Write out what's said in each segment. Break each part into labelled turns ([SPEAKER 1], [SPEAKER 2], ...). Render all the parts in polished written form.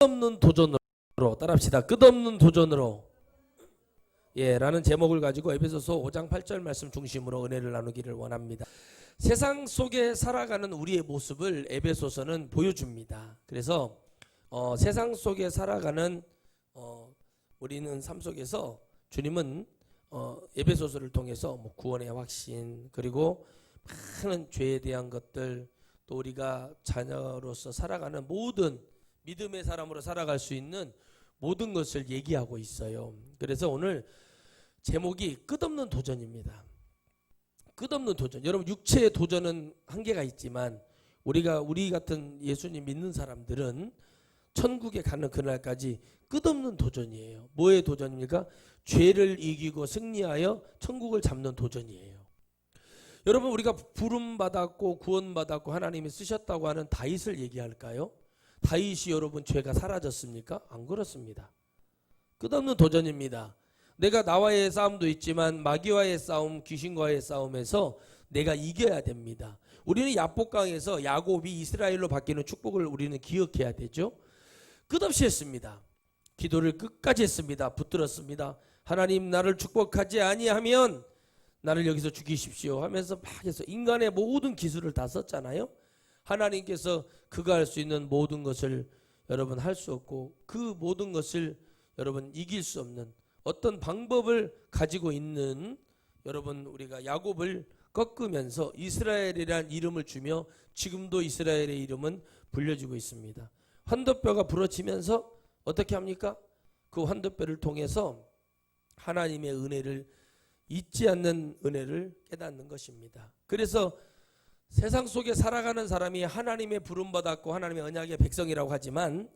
[SPEAKER 1] 끝없는 도전으로 따라합시다. 끝없는 도전으로 라는 제목을 가지고 에베소서 5장 8절 말씀 중심으로 은혜를 나누기를 원합니다. 세상 속에 살아가는 우리의 모습을 에베소서는 보여줍니다. 그래서 세상 속에 살아가는 우리는 삶 속에서 주님은 에베소서를 통해서 뭐 구원의 확신, 그리고 많은 죄에 대한 것들, 또 우리가 자녀로서 살아가는 모든 믿음의 사람으로 살아갈 수 있는 모든 것을 얘기하고 있어요. 그래서 오늘 제목이 끝없는 도전입니다. 끝없는 도전. 여러분, 육체의 도전은 한계가 있지만 우리 같은 예수님 믿는 사람들은 천국에 가는 그날까지 끝없는 도전이에요. 뭐의 도전입니까? 죄를 이기고 승리하여 천국을 잡는 도전이에요. 여러분, 우리가 부름받았고 구원받았고 하나님이 쓰셨다고 하는 다윗을 얘기할까요? 다윗이 여러분 죄가 사라졌습니까? 안 그렇습니다. 끝없는 도전입니다. 내가 나와의 싸움도 있지만 마귀와의 싸움, 귀신과의 싸움에서 내가 이겨야 됩니다. 우리는 야복강에서 야곱이 이스라엘로 바뀌는 축복을 우리는 기억해야 되죠. 끝없이 했습니다. 기도를 끝까지 했습니다. 붙들었습니다. 하나님, 나를 축복하지 아니하면 나를 여기서 죽이십시오 하면서 막 해서 인간의 모든 기술을 다 썼잖아요. 하나님께서 그가 할 수 있는 모든 것을 여러분 할 수 없고, 그 모든 것을 여러분 이길 수 없는 어떤 방법을 가지고 있는 여러분, 우리가 야곱을 꺾으면서 이스라엘이라는 이름을 주며 지금도 이스라엘의 이름은 불려지고 있습니다. 환도뼈가 부러지면서 어떻게 합니까? 그 환도뼈를 통해서 하나님의 은혜를, 잊지 않는 은혜를 깨닫는 것입니다. 그래서 세상 속에 살아가는 사람이 하나님의 부름받았고 하나님의 언약의 백성이라고 하지만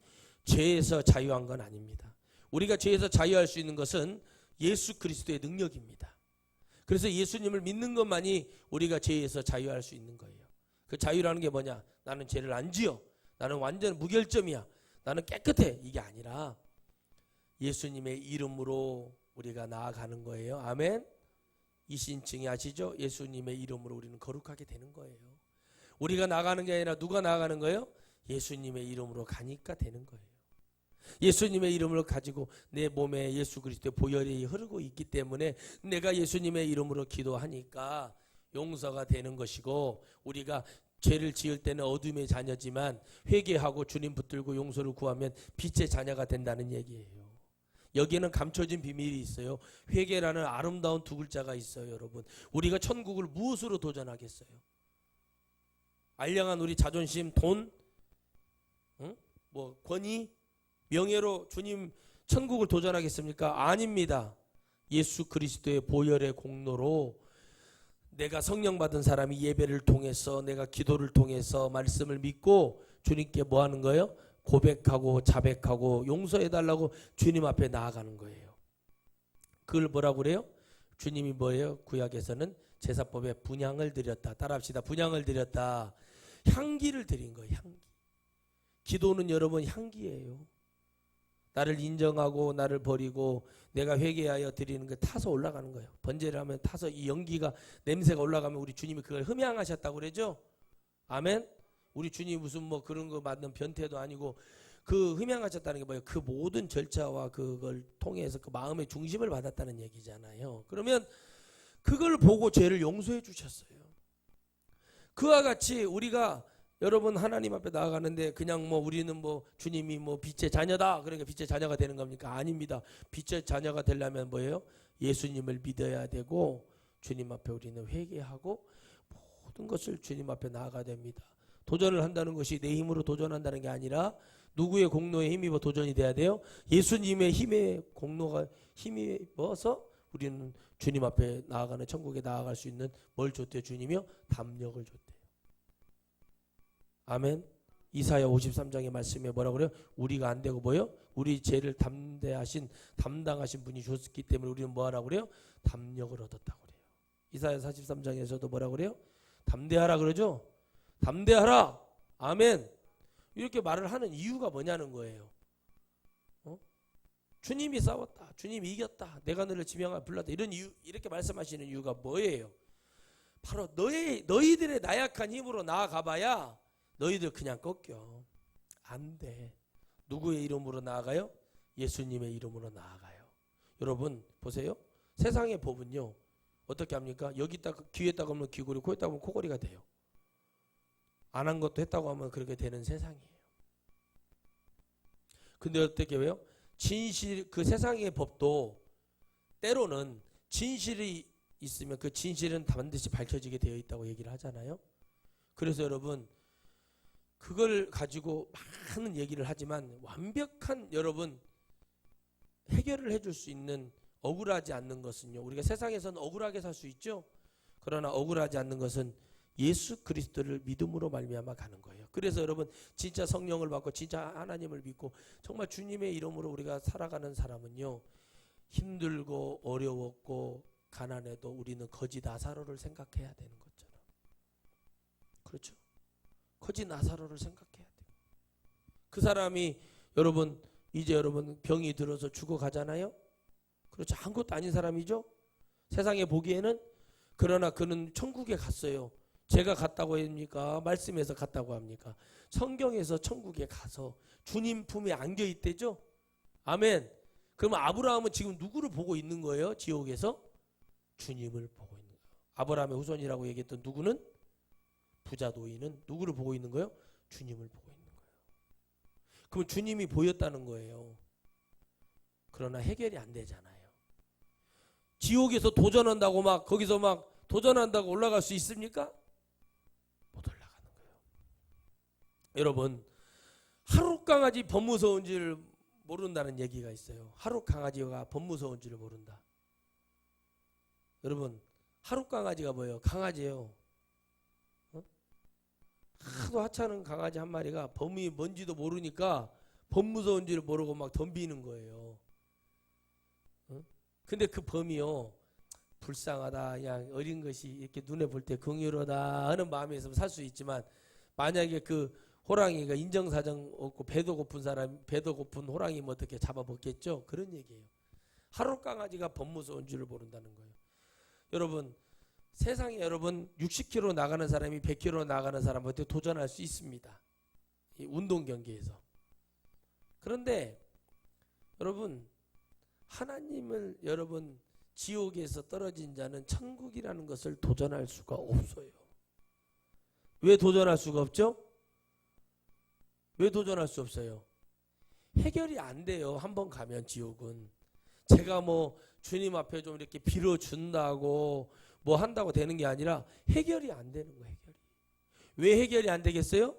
[SPEAKER 1] 죄에서 자유한 건 아닙니다. 우리가 죄에서 자유할 수 있는 것은 예수 그리스도의 능력입니다. 그래서 예수님을 믿는 것만이 우리가 죄에서 자유할 수 있는 거예요. 그 자유라는 게 뭐냐? 나는 죄를 안 지어, 나는 완전 무결점이야, 나는 깨끗해, 이게 아니라 예수님의 이름으로 우리가 나아가는 거예요. 아멘. 이신칭이 아시죠? 예수님의 이름으로 우리는 거룩하게 되는 거예요. 우리가 나가는 게 아니라 누가 나가는 거예요? 예수님의 이름으로 가니까 되는 거예요. 예수님의 이름을 가지고 내 몸에 예수 그리스도의 보혈이 흐르고 있기 때문에 내가 예수님의 이름으로 기도하니까 용서가 되는 것이고, 우리가 죄를 지을 때는 어둠의 자녀지만 회개하고 주님 붙들고 용서를 구하면 빛의 자녀가 된다는 얘기예요. 여기에는 감춰진 비밀이 있어요. 회개라는 아름다운 두 글자가 있어요. 여러분, 우리가 천국을 무엇으로 도전하겠어요? 알량한 우리 자존심, 돈, 뭐 권위, 명예로 주님 천국을 도전하겠습니까? 아닙니다. 예수 그리스도의 보혈의 공로로 내가 성령 받은 사람이 예배를 통해서, 내가 기도를 통해서 말씀을 믿고 주님께 뭐 하는 거예요? 고백하고 자백하고 용서해달라고 주님 앞에 나아가는 거예요. 그걸 뭐라고 그래요? 주님이 뭐예요? 구약에서는 제사법에 분향을 드렸다. 따라합시다. 분향을 드렸다. 향기를 드린 거예요. 향기. 기도는 여러분 향기예요. 나를 인정하고 나를 버리고 내가 회개하여 드리는 게 타서 올라가는 거예요. 번제를 하면 타서 이 연기가, 냄새가 올라가면 우리 주님이 그걸 흠향하셨다고 그러죠. 아멘. 우리 주님 무슨 뭐 그런 거 만든 변태도 아니고, 그 흠향하셨다는 게 뭐예요? 그 모든 절차와 그걸 통해서 그 마음의 중심을 받았다는 얘기잖아요. 그러면 그걸 보고 죄를 용서해 주셨어요. 그와 같이 우리가 여러분 하나님 앞에 나아가는데 그냥 뭐 우리는 뭐 주님이 뭐 빛의 자녀다, 그러니까 빛의 자녀가 되는 겁니까? 아닙니다. 빛의 자녀가 되려면 뭐예요? 예수님을 믿어야 되고 주님 앞에 우리는 회개하고 모든 것을 주님 앞에 나아가야 됩니다. 도전을 한다는 것이 내 힘으로 도전한다는 게 아니라 누구의 공로에 힘입어 도전이 돼야 돼요? 예수님의 힘의 공로가 힘입어서 우리는 주님 앞에 나아가는, 천국에 나아갈 수 있는 뭘 줬대요? 주님이요? 담력을 줬대요. 아멘. 이사야 53장의 말씀에 뭐라고 그래요? 우리가 안 되고 뭐요? 우리 죄를 담당하신 분이 줬기 때문에 우리는 뭐 하라고 그래요? 담력을 얻었다고 그래요. 이사야 43장에서도 뭐라고 그래요? 담대하라 그러죠? 담대하라. 아멘. 이렇게 말을 하는 이유가 뭐냐는 거예요. 주님이 싸웠다, 주님이 이겼다, 내가 너를 지명하여 불렀다, 이런 이유, 이렇게 말씀하시는 이유가 뭐예요? 바로 너희들의 나약한 힘으로 나아가봐야 너희들 그냥 꺾여. 안 돼. 누구의 이름으로 나아가요? 예수님의 이름으로 나아가요. 여러분 보세요. 세상의 법은요 어떻게 합니까? 여기다 귀에다가 하면 귀걸이, 코에다가 하면 코걸이가 돼요. 안 한 것도 했다고 하면 그렇게 되는 세상이에요. 근데 어떻게 해요? 진실, 그 세상의 법도 때로는 진실이 있으면 그 진실은 반드시 밝혀지게 되어 있다고 얘기를 하잖아요. 그래서 여러분 그걸 가지고 많은 얘기를 하지만 완벽한 여러분 해결을 해줄 수 있는, 억울하지 않는 것은요, 우리가 세상에서는 억울하게 살 수 있죠. 그러나 억울하지 않는 것은 예수 그리스도를 믿음으로 말미암아 가는 거예요. 그래서 여러분 진짜 성령을 받고 진짜 하나님을 믿고 정말 주님의 이름으로 우리가 살아가는 사람은요, 힘들고 어려웠고 가난해도 우리는 거지 나사로를 생각해야 되는 것처럼. 그렇죠? 거지 나사로를 생각해야 돼요. 그 사람이 여러분 이제 여러분 병이 들어서 죽어가잖아요. 그렇죠? 아무것도 아닌 사람이죠. 세상에 보기에는. 그러나 그는 천국에 갔어요. 제가 갔다고 합니까? 말씀에서 갔다고 합니까? 성경에서 천국에 가서 주님 품에 안겨 있대죠. 아멘. 그럼 아브라함은 지금 누구를 보고 있는 거예요? 지옥에서? 주님을 보고 있는 거예요. 아브라함의 후손이라고 얘기했던 누구는? 부자 노인은 누구를 보고 있는 거예요? 주님을 보고 있는 거예요. 그럼 주님이 보였다는 거예요. 그러나 해결이 안 되잖아요. 지옥에서 도전한다고 막 거기서 막 도전한다고 올라갈 수 있습니까? 못 올라가는 거예요. 여러분 하루 강아지 범 무서운 줄 모른다는 얘기가 있어요. 하루 강아지가 범 무서운 줄을 모른다. 여러분 하루 강아지가 뭐예요? 강아지예요. 하도 하찮은 강아지 한 마리가 범이 뭔지도 모르니까 범 무서운 줄 모르고 막 덤비는 거예요. 근데 그 범이요 불쌍하다, 그냥 어린 것이 이렇게 눈에 볼 때 긍휼하다 하는 마음이 있으면 살 수 있지만, 만약에 그 호랑이가 인정사정 없고 배도 고픈 호랑이면 어떻게 잡아먹겠죠? 그런 얘기예요. 하루 강아지가 범 무서운 줄을 모른다는 거예요. 여러분 세상에 여러분 60km 나가는 사람이 100km 나가는 사람한테 도전할 수 있습니다. 이 운동 경기에서. 그런데 여러분 하나님을 여러분 지옥에서 떨어진 자는 천국이라는 것을 도전할 수가 없어요. 왜 도전할 수가 없죠? 왜 도전할 수 없어요? 해결이 안 돼요. 한번 가면 지옥은. 제가 뭐 주님 앞에 좀 이렇게 빌어준다고 뭐 한다고 되는 게 아니라 해결이 안 되는 거예요. 해결이. 왜 해결이 안 되겠어요?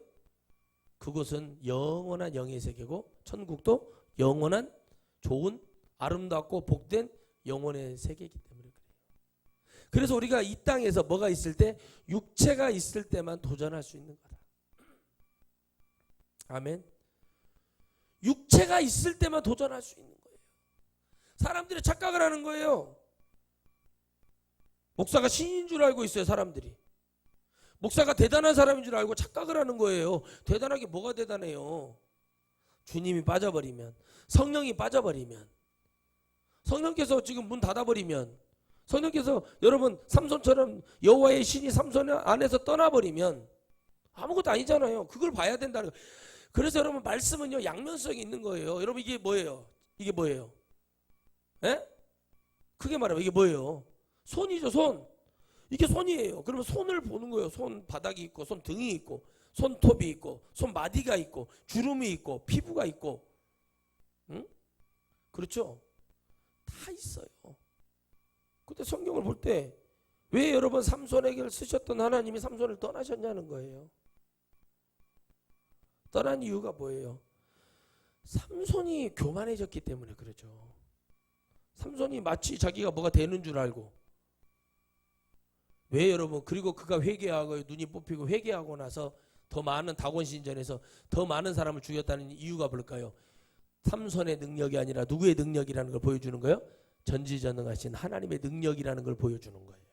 [SPEAKER 1] 그곳은 영원한 영의 세계고 천국도 영원한 좋은 아름답고 복된 영혼의 세계이기 때문에 그래요. 그래서 우리가 이 땅에서 뭐가 있을 때? 육체가 있을 때만 도전할 수 있는 거다. 아멘. 육체가 있을 때만 도전할 수 있는 거예요. 사람들이 착각을 하는 거예요. 목사가 신인 줄 알고 있어요. 사람들이. 목사가 대단한 사람인 줄 알고 착각을 하는 거예요. 대단하게 뭐가 대단해요? 주님이 빠져버리면, 성령이 빠져버리면, 성령께서 지금 문 닫아버리면, 성령께서 여러분 삼손처럼 여호와의 신이 삼손 안에서 떠나버리면 아무것도 아니잖아요. 그걸 봐야 된다는 거예요. 그래서 여러분 말씀은요 양면성이 있는 거예요. 여러분 이게 뭐예요? 이게 뭐예요? 에? 크게 말하면 이게 뭐예요? 손이죠. 손. 이게 손이에요. 그러면 손을 보는 거예요. 손 바닥이 있고 손 등이 있고 손톱이 있고 손마디가 있고 주름이 있고 피부가 있고, 응? 그렇죠? 다 있어요. 근데 성경을 볼 때 왜 여러분 삼손에게 쓰셨던 하나님이 삼손을 떠나셨냐는 거예요. 떠난 이유가 뭐예요? 삼손이 교만해졌기 때문에 그러죠. 삼손이 마치 자기가 뭐가 되는 줄 알고. 왜 여러분? 그리고 그가 회개하고 눈이 뽑히고 회개하고 나서 더 많은 다곤신전에서 더 많은 사람을 죽였다는 이유가 뭘까요? 삼손의 능력이 아니라 누구의 능력이라는 걸 보여주는 거예요? 전지전능하신 하나님의 능력이라는 걸 보여주는 거예요.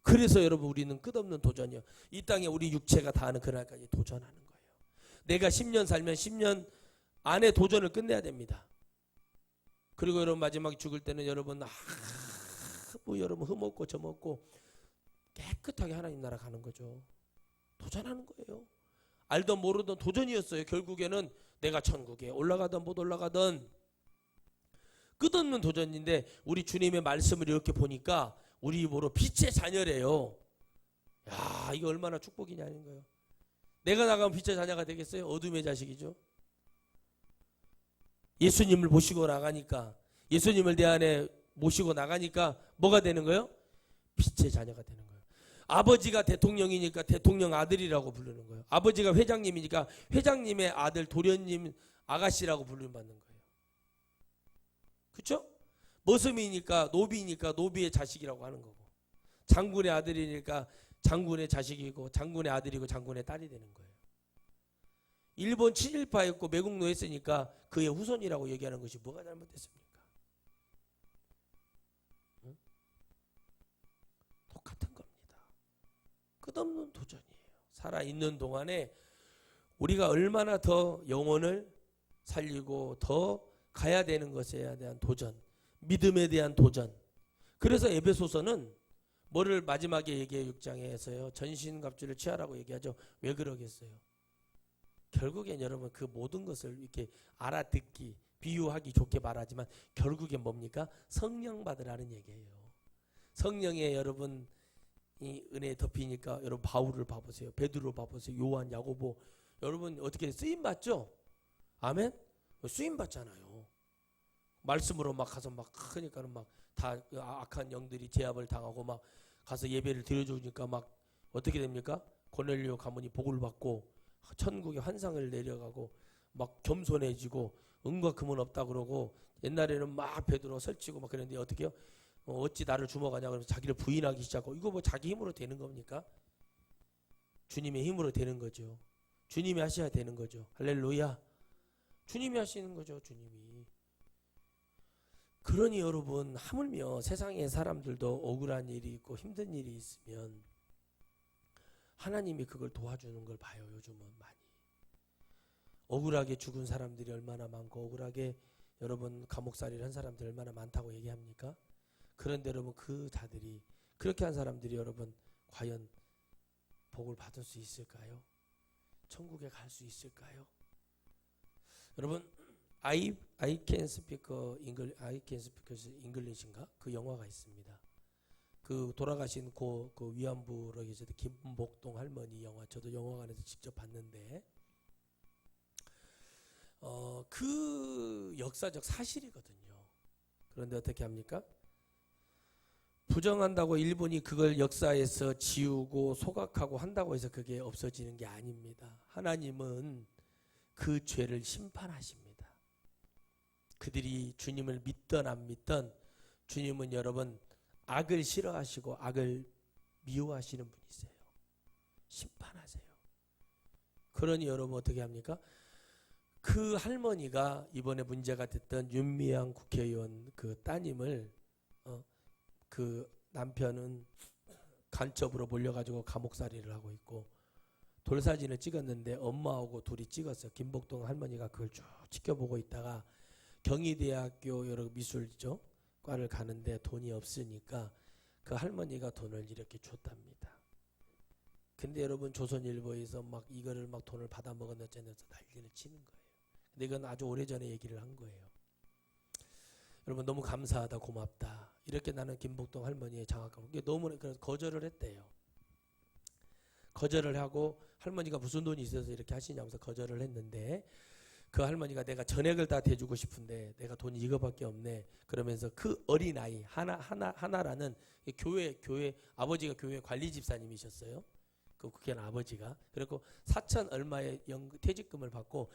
[SPEAKER 1] 그래서 여러분 우리는 끝없는 도전이요. 이 땅에 우리 육체가 다하는 그날까지 도전하는 거예요. 내가 10년 살면 10년 안에 도전을 끝내야 됩니다. 그리고 여러분 마지막에 죽을 때는 여러분 뭐 여러분 흠없고 점없고 깨끗하게 하나님 나라 가는 거죠. 도전하는 거예요. 알던 모르던 도전이었어요. 결국에는 내가 천국에 올라가든 못 올라가든 끝없는 도전인데 우리 주님의 말씀을 이렇게 보니까 우리 입으로 빛의 자녀래요. 야, 이거 얼마나 축복이냐는 거예요. 내가 나가면 빛의 자녀가 되겠어요? 어둠의 자식이죠. 예수님을 모시고 나가니까, 예수님을 내 안에 모시고 나가니까 뭐가 되는 거예요? 빛의 자녀가 되는 거예요. 아버지가 대통령이니까 대통령 아들이라고 부르는 거예요. 아버지가 회장님이니까 회장님의 아들, 도련님, 아가씨라고 부르는 받는 거예요. 그렇죠? 머슴이니까 노비니까 노비의 자식이라고 하는 거고, 장군의 아들이니까 장군의 자식이고, 장군의 아들이고, 장군의 딸이 되는 거예요. 일본 친일파였고 매국노 했으니까 그의 후손이라고 얘기하는 것이 뭐가 잘못됐습니까? 응? 똑같은 겁니다. 끝없는 도전이에요. 살아있는 동안에 우리가 얼마나 더 영혼을 살리고 더 가야 되는 것에 대한 도전, 믿음에 대한 도전. 그래서 에베소서는 뭐를 마지막에 얘기해요? 6장에서요. 전신갑주를 취하라고 얘기하죠. 왜 그러겠어요? 결국엔 여러분 그 모든 것을 이렇게 알아듣기, 비유하기 좋게 말하지만 결국엔 뭡니까? 성령 받으라는 얘기예요. 성령에 여러분 이 은혜에 덮이니까 여러분 바울을 봐보세요. 베드로 봐보세요. 요한, 야고보. 여러분 어떻게 쓰임 받죠? 아멘? 쓰임 받잖아요. 말씀으로 막 가서 막 크니까는 막 다 악한 영들이 제압을 당하고 막 가서 예배를 드려주니까 막 어떻게 됩니까? 고넬료 가문이 복을 받고 천국의 환상을 내려가고 막 겸손해지고 은과 금은 없다 그러고, 옛날에는 막 베드로 설치고 막 그랬는데 어떻게 해요? 어찌 나를 주먹하냐 그러면서 자기를 부인하기 시작하고, 이거 뭐 자기 힘으로 되는 겁니까? 주님의 힘으로 되는 거죠. 주님이 하셔야 되는 거죠. 할렐루야. 주님이 하시는 거죠. 주님이. 그러니 여러분, 하물며 세상의 사람들도 억울한 일이 있고 힘든 일이 있으면 하나님이 그걸 도와주는 걸 봐요. 요즘은 많이. 억울하게 죽은 사람들이 얼마나 많고, 억울하게 여러분 감옥살이를 한 사람들이 얼마나 많다고 얘기합니까? 그런데 여러분 그 자들이, 그렇게 한 사람들이 여러분 과연 복을 받을 수 있을까요? 천국에 갈 수 있을까요? 여러분 I can speak English인가? 그 영화가 있습니다. 그 돌아가신 그 위안부로 계셨던 김복동 할머니 영화, 저도 영화관에서 직접 봤는데 그 역사적 사실이거든요. 그런데 어떻게 합니까? 부정한다고 일본이 그걸 역사에서 지우고 소각하고 한다고 해서 그게 없어지는 게 아닙니다. 하나님은 그 죄를 심판하십니다. 그들이 주님을 믿던 안 믿던, 주님은 여러분 악을 싫어하시고 악을 미워하시는 분이세요. 심판하세요. 그러니 여러분 어떻게 합니까? 그 할머니가 이번에 문제가 됐던 윤미향 국회의원 그 따님을 그 남편은 간첩으로 몰려가지고 감옥살이를 하고 있고, 돌사진을 찍었는데 엄마하고 둘이 찍었어요. 김복동 할머니가 그걸 쭉 지켜보고 있다가 경희대학교 여러 미술죠 과를 가는데 돈이 없으니까 그 할머니가 돈을 이렇게 줬답니다. 근데 여러분 조선일보에서 막 이거를 막 돈을 받아 먹었는지 난리를 치는 거예요. 근데 이건 아주 오래전에 얘기를 한 거예요. 여러분 너무 감사하다, 고맙다, 이렇게 나는 김복동 할머니의 장학금, 이게 너무 거절을 했대요. 거절을 하고, 할머니가 무슨 돈이 있어서 이렇게 하시냐면서 거절을 했는데, 그 할머니가 내가 전액을 다 대주고 싶은데 내가 돈이 이거밖에 없네 그러면서 그 어린아이 하나라는 교회 아버지가 교회 관리 집사님이셨어요. 그 국회의원 아버지가. 그리고 4천 얼마의 퇴직금을 받고,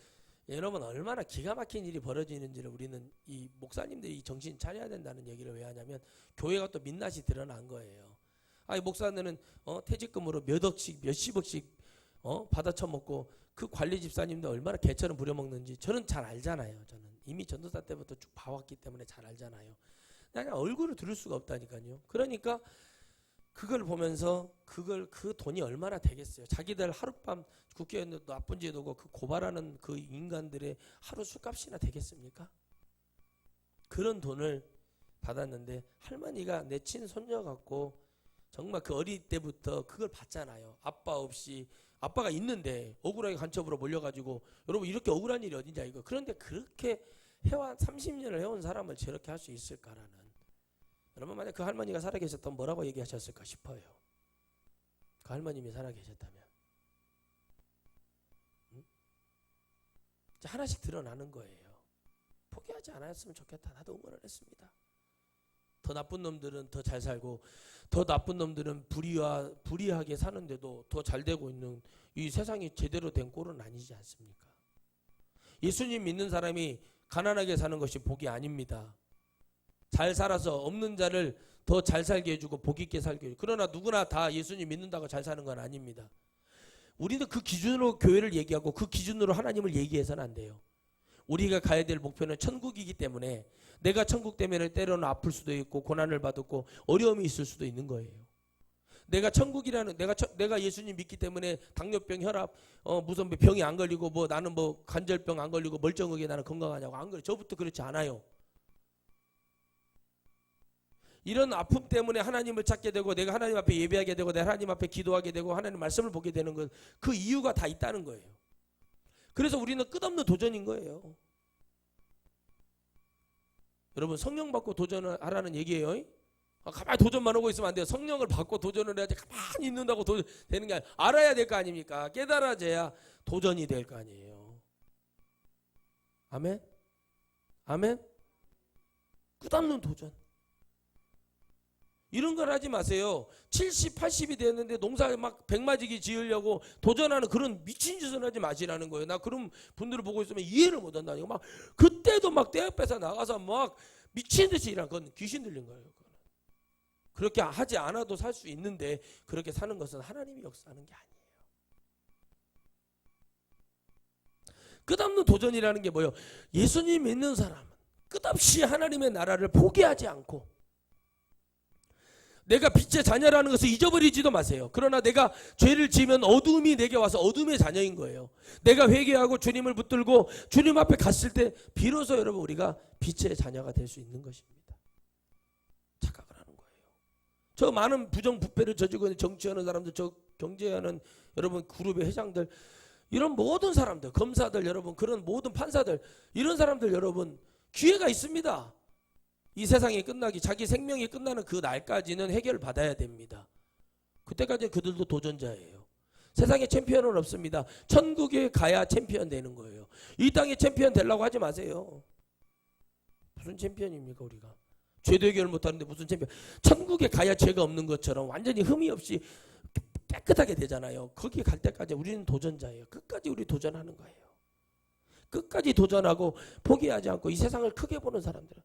[SPEAKER 1] 여러분 얼마나 기가 막힌 일이 벌어지는지를 우리는 이 목사님들이 정신 차려야 된다는 얘기를 왜 하냐면, 교회가 또 민낯이 드러난 거예요. 아니 목사들은 퇴직금으로 몇 억씩 몇십억씩 받아 처먹고, 그 관리 집사님도 얼마나 개처럼 부려먹는지 저는 잘 알잖아요. 저는 이미 전도사 때부터 쭉 봐왔기 때문에 잘 알잖아요. 그냥 얼굴을 들을 수가 없다니까요. 그러니까 그걸 보면서 그 돈이 얼마나 되겠어요. 자기들 하룻밤 국회의원도 나쁜 죄도고 그 고발하는 그 인간들의 하루 술값이나 되겠습니까? 그런 돈을 받았는데 할머니가 내 친손녀 같고 정말 그 어릴 때부터 그걸 봤잖아요. 아빠 없이, 아빠가 있는데 억울하게 간첩으로 몰려가지고, 여러분 이렇게 억울한 일이 어디냐 이거. 그런데 그렇게 30년을 해온 사람을 저렇게 할 수 있을까라는. 여러분 만약 그 할머니가 살아계셨다면 뭐라고 얘기하셨을까 싶어요. 그 할머님이 살아계셨다면. 하나씩 드러나는 거예요. 포기하지 않았으면 좋겠다. 나도 응원을 했습니다. 더 나쁜 놈들은 더 잘 살고, 더 나쁜 놈들은 불의하게 사는데도 더 잘 되고 있는, 이 세상이 제대로 된 꼴은 아니지 않습니까? 예수님 믿는 사람이 가난하게 사는 것이 복이 아닙니다. 잘 살아서 없는 자를 더 잘 살게 해주고 복 있게 살게 해주고. 그러나 누구나 다 예수님 믿는다고 잘 사는 건 아닙니다. 우리는 그 기준으로 교회를 얘기하고 그 기준으로 하나님을 얘기해서는 안 돼요. 우리가 가야 될 목표는 천국이기 때문에, 내가 천국 때문에 때로는 아플 수도 있고 고난을 받았고 어려움이 있을 수도 있는 거예요. 내가 천국이라는, 내가 예수님 믿기 때문에 당뇨병, 혈압, 무슨 병이 안 걸리고, 뭐 나는 뭐 관절병 안 걸리고 멀쩡하게 나는 건강하냐고 안 그래. 저부터 그렇지 않아요. 이런 아픔 때문에 하나님을 찾게 되고, 내가 하나님 앞에 예배하게 되고, 내가 하나님 앞에 기도하게 되고, 하나님 말씀을 보게 되는 것, 그 이유가 다 있다는 거예요. 그래서 우리는 끝없는 도전인 거예요. 여러분 성령 받고 도전을 하라는 얘기예요. 가만히 도전만 하고 있으면 안 돼요. 성령을 받고 도전을 해야지. 가만히 있는다고 되는 게 아니라 알아야 될 거 아닙니까? 깨달아져야 도전이 될 거 아니에요. 아멘? 아멘? 끝없는 도전. 이런 걸 하지 마세요. 70, 80이 됐는데 농사 막 백마지기 지으려고 도전하는 그런 미친 짓을 하지 마시라는 거예요. 나 그런 분들을 보고 있으면 이해를 못 한다니까. 막 그때도 막 떼어 뺏어 나가서 막 미친 듯이 일하는 건 귀신 들린 거예요. 그렇게 하지 않아도 살 수 있는데, 그렇게 사는 것은 하나님이 역사하는 게 아니에요. 끝없는 도전이라는 게 뭐예요? 예수님 믿는 사람은 끝없이 하나님의 나라를 포기하지 않고, 내가 빛의 자녀라는 것을 잊어버리지도 마세요. 그러나 내가 죄를 지으면 어둠이 내게 와서 어둠의 자녀인 거예요. 내가 회개하고 주님을 붙들고 주님 앞에 갔을 때 비로소 여러분 우리가 빛의 자녀가 될 수 있는 것입니다. 착각을 하는 거예요. 저 많은 부정부패를 저지르고 있는 정치하는 사람들, 저 경제하는 여러분 그룹의 회장들, 이런 모든 사람들, 검사들 여러분, 그런 모든 판사들, 이런 사람들 여러분 기회가 있습니다. 이 세상이 끝나기, 자기 생명이 끝나는 그 날까지는 해결을 받아야 됩니다. 그때까지 그들도 도전자예요. 세상에 챔피언은 없습니다. 천국에 가야 챔피언 되는 거예요. 이 땅에 챔피언 되려고 하지 마세요. 무슨 챔피언입니까 우리가? 죄도 해결을 못하는데 무슨 챔피언. 천국에 가야 죄가 없는 것처럼 완전히 흠이 없이 깨끗하게 되잖아요. 거기 갈 때까지 우리는 도전자예요. 끝까지 우리 도전하는 거예요. 끝까지 도전하고 포기하지 않고 이 세상을 크게 보는 사람들은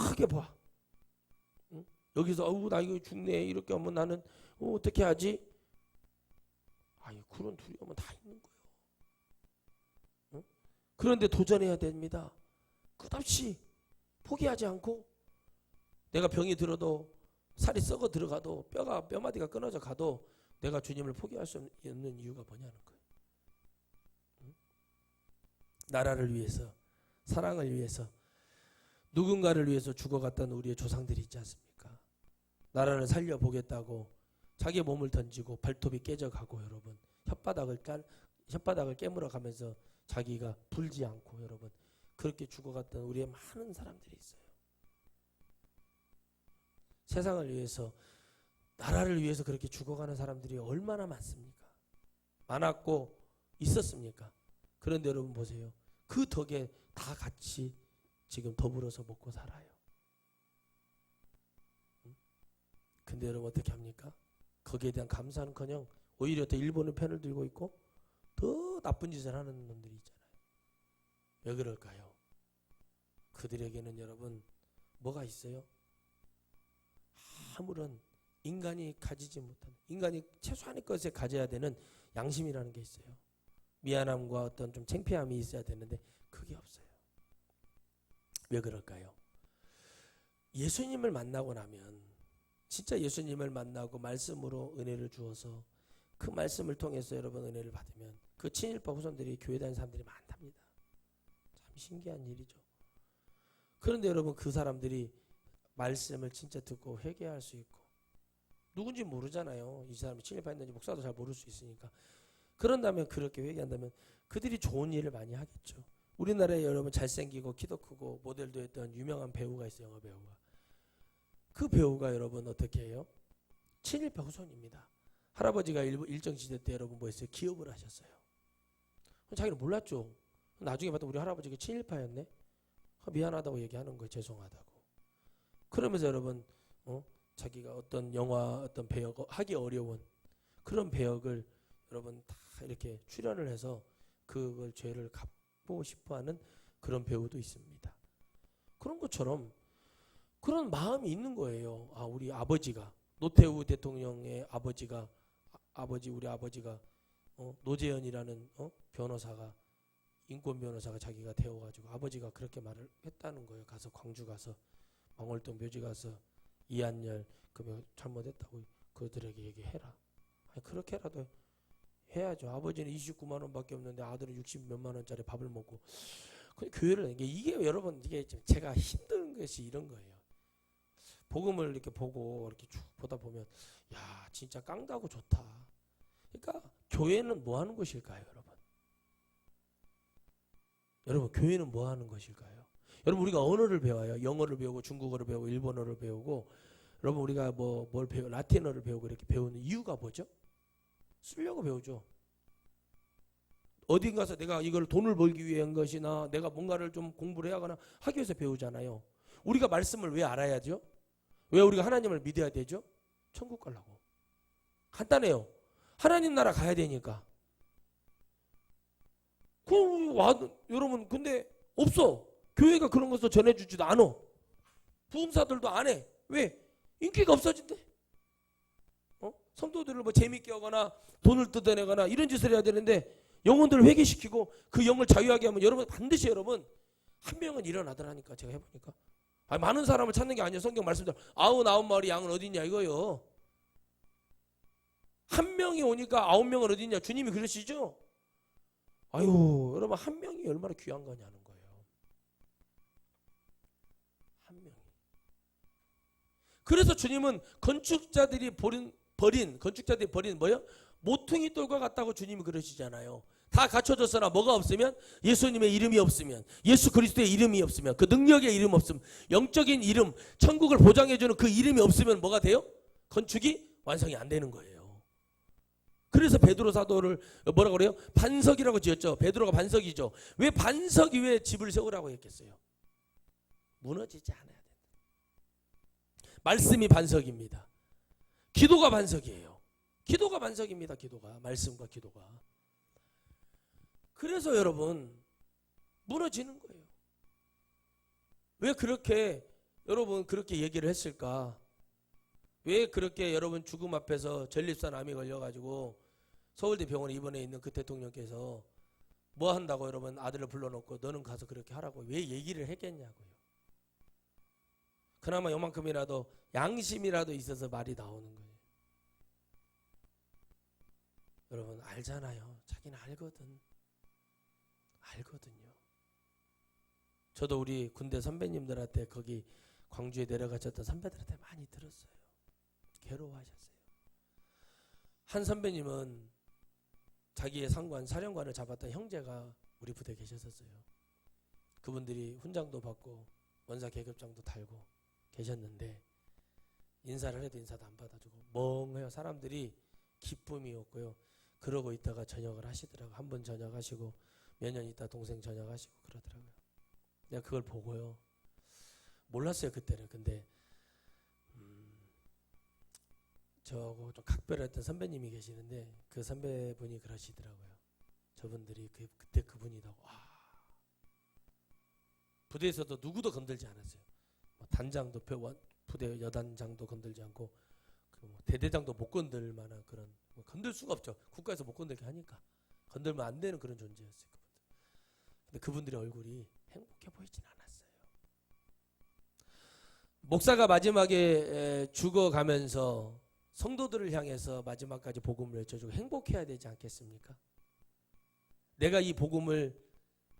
[SPEAKER 1] 크게 봐. 응? 여기서 나 이거 죽네 이렇게 하면 나는 어떻게 하지? 아유 그런 두려움은 다 있는 거예요. 응? 그런데 도전해야 됩니다. 끝없이 포기하지 않고, 내가 병이 들어도 살이 썩어 들어가도 뼈마디가 끊어져 가도 내가 주님을 포기할 수 없는 이유가 뭐냐는 거예요. 응? 나라를 위해서, 사랑을 위해서, 누군가를 위해서 죽어갔던 우리의 조상들이 있지 않습니까? 나라를 살려보겠다고 자기 몸을 던지고 발톱이 깨져가고 여러분 혓바닥을 깨물어 가면서 자기가 불지 않고 여러분 그렇게 죽어갔던 우리의 많은 사람들이 있어요. 세상을 위해서, 나라를 위해서 그렇게 죽어가는 사람들이 얼마나 많습니까? 많았고 있었습니까? 그런데 여러분 보세요. 그 덕에 다 같이 지금 더불어서 먹고 살아요. 근데 여러분 어떻게 합니까? 거기에 대한 감사는커녕 오히려 더 일본의 편을 들고 있고 더 나쁜 짓을 하는 놈들이 있잖아요. 왜 그럴까요? 그들에게는 여러분 뭐가 있어요? 아무런 인간이 가지지 못한, 인간이 최소한의 것에 가져야 되는 양심이라는 게 있어요. 미안함과 어떤 좀 창피함이 있어야 되는데 그게 없어요. 왜 그럴까요? 예수님을 만나고 나면, 진짜 예수님을 만나고 말씀으로 은혜를 주어서 그 말씀을 통해서 여러분 은혜를 받으면 그 친일파 후손들이 교회 다니는 사람들이 많답니다. 참 신기한 일이죠. 그런데 여러분 그 사람들이 말씀을 진짜 듣고 회개할 수 있고 누군지 모르잖아요. 이 사람이 친일파였는지 목사도 잘 모를 수 있으니까. 그런다면 그렇게 회개한다면 그들이 좋은 일을 많이 하겠죠. 우리나라에 여러분 잘생기고 키도 크고 모델도 했던 유명한 배우가 있어요. 영화 배우가. 그 배우가 여러분 어떻게 해요? 친일파 후손입니다. 할아버지가 일정 시대 때 여러분 뭐 했어요? 기업을 하셨어요. 자기는 몰랐죠. 나중에 봤더니 우리 할아버지가 친일파였네. 미안하다고 얘기하는 거예요. 죄송하다고. 그러면서 여러분 자기가 어떤 영화 어떤 배역 하기 어려운 그런 배역을 여러분 다 이렇게 출연을 해서 그걸 죄를 갚고 싶어하는 그런 배우도 있습니다. 그런 것처럼 그런 마음이 있는 거예요. 아, 우리 아버지가 노태우 대통령의 아버지가 우리 아버지가 노재현이라는 변호사가 인권 변호사가 자기가 되어가지고 아버지가 그렇게 말을 했다는 거예요. 가서 광주 가서 망월동 묘지 가서 이한열 그러면 잘못했다고 그들에게 얘기해라. 아니, 그렇게라도 해야죠. 아버지는 29만 원밖에 없는데 아들은 60 몇만 원짜리 밥을 먹고 교회를 이게 여러분 이게 제가 힘든 것이 이런 거예요. 복음을 이렇게 보고 이렇게 쭉 보다 보면 야 진짜 깡다고 좋다. 그러니까 교회는 뭐 하는 것일까요, 여러분? 여러분 교회는 뭐 하는 것일까요? 여러분 우리가 언어를 배워요. 영어를 배우고 중국어를 배우고 일본어를 배우고 여러분 우리가 뭘 배워 라틴어를 배우고 이렇게 배우는 이유가 뭐죠? 쓰려고 배우죠. 어딘 가서 내가 이걸 돈을 벌기 위한 것이나 내가 뭔가를 좀 공부를 해야 하거나 하기 위해서 배우잖아요. 우리가 말씀을 왜 알아야죠? 왜 우리가 하나님을 믿어야 되죠? 천국 가려고. 간단해요. 하나님 나라 가야 되니까. 여러분 근데 없어. 교회가 그런 것도 전해주지도 않아. 부흥사들도 안 해. 왜? 인기가 없어진대. 성도들을 뭐 재밌게 하거나 돈을 뜯어내거나 이런 짓을 해야 되는데 영혼들을 회개시키고 그 영을 자유하게 하면 여러분 반드시 여러분 한 명은 일어나더라니까. 제가 해보니까 많은 사람을 찾는 게 아니에요. 성경 말씀대로 99마리 양은 어디 있냐 이거요. 한 명이 오니까 9명은 어디 있냐. 주님이 그러시죠. 아유 여러분 한 명이 얼마나 귀한 거냐는 거예요. 한 명이. 그래서 주님은 건축자들이 버린 뭐요? 모퉁이 돌과 같다고 주님이 그러시잖아요. 다 갖춰졌으나 뭐가 없으면 예수님의 이름이 없으면 예수 그리스도의 이름이 없으면 그 능력의 이름 없으면 영적인 이름 천국을 보장해주는 그 이름이 없으면 뭐가 돼요? 건축이 완성이 안 되는 거예요. 그래서 베드로 사도를 뭐라고 그래요? 반석이라고 지었죠. 베드로가 반석이죠. 왜 반석 위에 집을 세우라고 했겠어요? 무너지지 않아야 된다. 말씀이 반석입니다. 기도가 반석이에요. 기도가 반석입니다. 기도가 말씀과 기도가. 그래서 여러분 무너지는 거예요. 왜 그렇게 여러분 그렇게 얘기를 했을까? 왜 그렇게 여러분 죽음 앞에서 전립선 암이 걸려가지고 서울대 병원에 입원해 있는 그 대통령께서 뭐 한다고 여러분 아들을 불러놓고 너는 가서 그렇게 하라고 왜 얘기를 했겠냐고요. 그나마 요만큼이라도 양심이라도 있어서 말이 나오는 거예요. 여러분 알잖아요. 자기는 알거든요. 저도 우리 군대 선배님들한테 거기 광주에 내려가셨던 선배들한테 많이 들었어요. 괴로워하셨어요. 한 선배님은 자기의 사령관을 잡았던 형제가 우리 부대에 계셨었어요. 그분들이 훈장도 받고 원사 계급장도 달고 계셨는데 인사를 해도 인사도 안 받아주고 멍해요. 사람들이 기쁨이 없고요. 그러고 있다가 전역을 하시더라고요. 한 번 전역하시고 몇 년 있다 동생 전역하시고 그러더라고요. 내가 그걸 보고요. 몰랐어요 그때는. 근데 저하고 좀 각별했던 선배님이 계시는데 그 선배분이 그러시더라고요. 저분들이 그때 그분이라고. 부대에서도 누구도 건들지 않았어요. 단장도 부대 여단장도 건들지 않고 대대장도 못 건들 만한 그런 건들 수가 없죠. 국가에서 못 건들게 하니까 건들면 안 되는 그런 존재였어요. 근데 그분들의 얼굴이 행복해 보이진 않았어요. 목사가 마지막에 죽어가면서 성도들을 향해서 마지막까지 복음을 외쳐주고 행복해야 되지 않겠습니까? 내가 이 복음을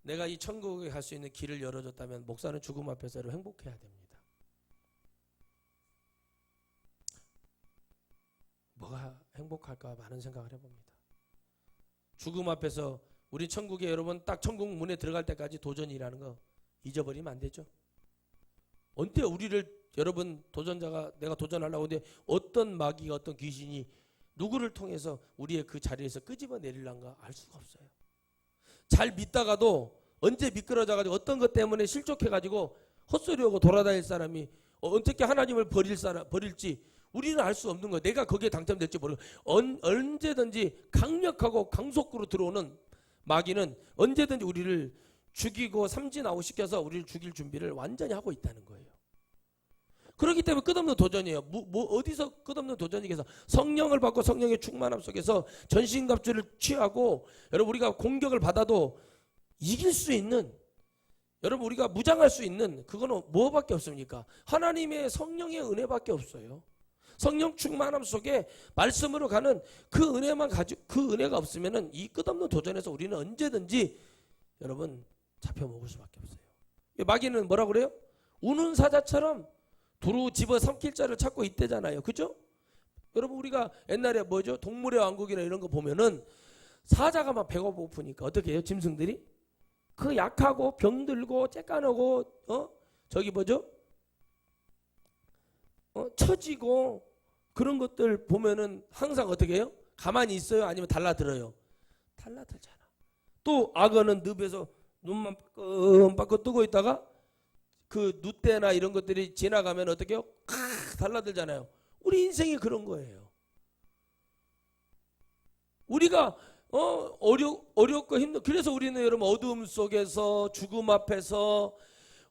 [SPEAKER 1] 내가 이 천국에 갈 수 있는 길을 열어줬다면 목사는 죽음 앞에서 행복해야 됩니다. 뭐가 행복할까 많은 생각을 해봅니다. 죽음 앞에서 우리 천국에 여러분 딱 천국 문에 들어갈 때까지 도전이라는 거 잊어버리면 안 되죠. 언제 우리를 여러분 도전자가 내가 도전하려고 하는데 어떤 마귀가 어떤 귀신이 누구를 통해서 우리의 그 자리에서 끄집어 내리려는가 알 수가 없어요. 잘 믿다가도 언제 미끄러져가지고 어떤 것 때문에 실족해가지고 헛소리하고 돌아다닐 사람이 어떻게 하나님을 버릴지 우리는 알 수 없는 거예요. 내가 거기에 당첨될지 모르고 언제든지 강력하고 강속구로 들어오는 마귀는 언제든지 우리를 죽이고 삼진아웃시켜서 우리를 죽일 준비를 완전히 하고 있다는 거예요. 그렇기 때문에 끝없는 도전이에요. 어디서 끝없는 도전이겠어? 성령을 받고 성령의 충만함 속에서 전신갑주를 취하고 여러분 우리가 공격을 받아도 이길 수 있는 여러분 우리가 무장할 수 있는 그거는 뭐밖에 없습니까? 하나님의 성령의 은혜밖에 없어요. 성령 충만함 속에 말씀으로 가는 그 은혜만 가지고 그 은혜가 없으면은 이 끝없는 도전에서 우리는 언제든지 여러분 잡혀 먹을 수밖에 없어요. 마귀는 뭐라 그래요? 우는 사자처럼 두루 집어 삼킬 자를 찾고 있대잖아요. 그죠? 여러분 우리가 옛날에 뭐죠? 동물의 왕국이나 이런 거 보면은 사자가 막 배고프니까 어떻게 해요? 짐승들이? 그 약하고 병들고 쬐까노고 저기 뭐죠? 처지고 그런 것들 보면은 항상 어떻게 해요? 가만히 있어요? 아니면 달라들어요? 달라들잖아. 또 악어는 늪에서 눈만 빠끔빠끔 뜨고 있다가 그 눕대나 이런 것들이 지나가면 어떻게 해요? 달라들잖아요. 우리 인생이 그런 거예요. 우리가 어렵고 힘들. 그래서 우리는 여러분 어두움 속에서 죽음 앞에서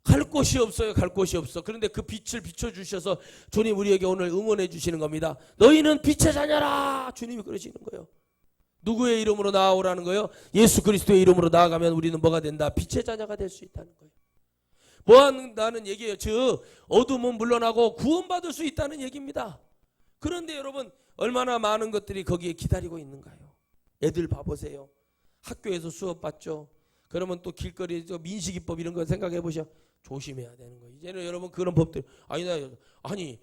[SPEAKER 1] 갈 곳이 없어요. 갈 곳이 없어. 그런데 그 빛을 비춰주셔서 주님 우리에게 오늘 응원해 주시는 겁니다. 너희는 빛의 자녀라. 주님이 그러시는 거예요. 누구의 이름으로 나아오라는 거예요? 예수 그리스도의 이름으로 나아가면 우리는 뭐가 된다? 빛의 자녀가 될 수 있다는 거예요. 뭐 한다는 얘기예요. 즉 어둠은 물러나고 구원받을 수 있다는 얘기입니다. 그런데 여러분 얼마나 많은 것들이 거기에 기다리고 있는가요? 애들 봐보세요. 학교에서 수업 받죠. 그러면 또 길거리에서 민식이법 이런 거 생각해 보셔. 조심해야 되는 거예요. 이제는 여러분 그런 법들 아니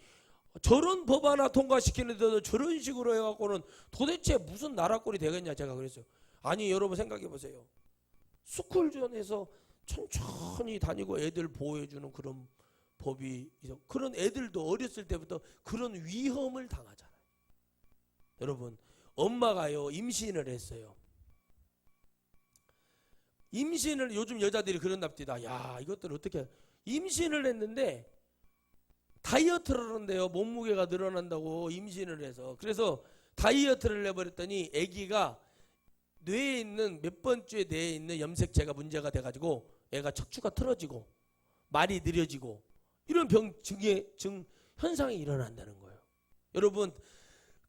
[SPEAKER 1] 저런 법 하나 통과시키는데도 저런 식으로 해갖고는 도대체 무슨 나라꼴이 되겠냐 제가 그랬어요. 아니 여러분 생각해 보세요. 스쿨존에서 천천히 다니고 애들 보호해주는 그런 법이 그런 애들도 어렸을 때부터 그런 위험을 당하잖아요. 여러분 엄마가요 임신을 했어요. 임신을 요즘 여자들이 그런답니다. 야 이것들 어떻게 임신을 했는데 다이어트를 하는데요. 몸무게가 늘어난다고 임신을 해서 그래서 다이어트를 해버렸더니 아기가 뇌에 있는 몇 번째 뇌에 있는 염색체가 문제가 돼가지고 애가 척추가 틀어지고 말이 느려지고 이런 증 현상이 일어난다는 거예요. 여러분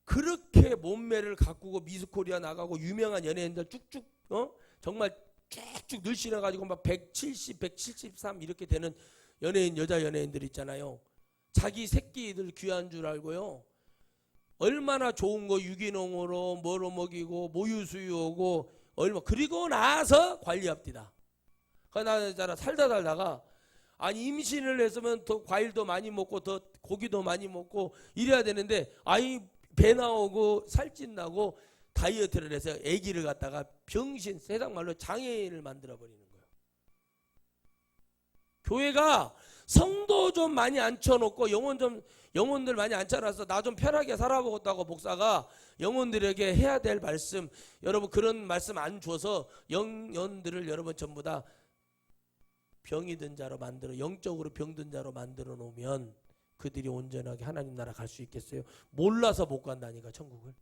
[SPEAKER 1] 그렇게 몸매를 가꾸고 미스코리아 나가고 유명한 연예인들 쭉쭉 정말 쭉쭉 늘씬해가지고 막 170, 173 이렇게 되는 연예인 여자 연예인들 있잖아요. 자기 새끼들 귀한 줄 알고요. 얼마나 좋은 거 유기농으로 뭐로 먹이고 모유수유하고 그리고 나서 관리합디다. 그러나 살다가 아니 임신을 했으면 더 과일도 많이 먹고 더 고기도 많이 먹고 이래야 되는데 아이 배 나오고 살찐 나고 다이어트를 해서 아기를 갖다가 병신 세상 말로 장애인을 만들어 버리는 거예요. 교회가 성도 좀 많이 앉혀놓고 영혼들 많이 앉혀놔서 나 좀 편하게 살아보겠다고 목사가 영혼들에게 해야 될 말씀 여러분 그런 말씀 안 줘서 영혼들을 여러분 전부 다 병이 든 자로 만들어 영적으로 병든 자로 만들어 놓으면 그들이 온전하게 하나님 나라 갈 수 있겠어요? 몰라서 못 간다니까 천국을.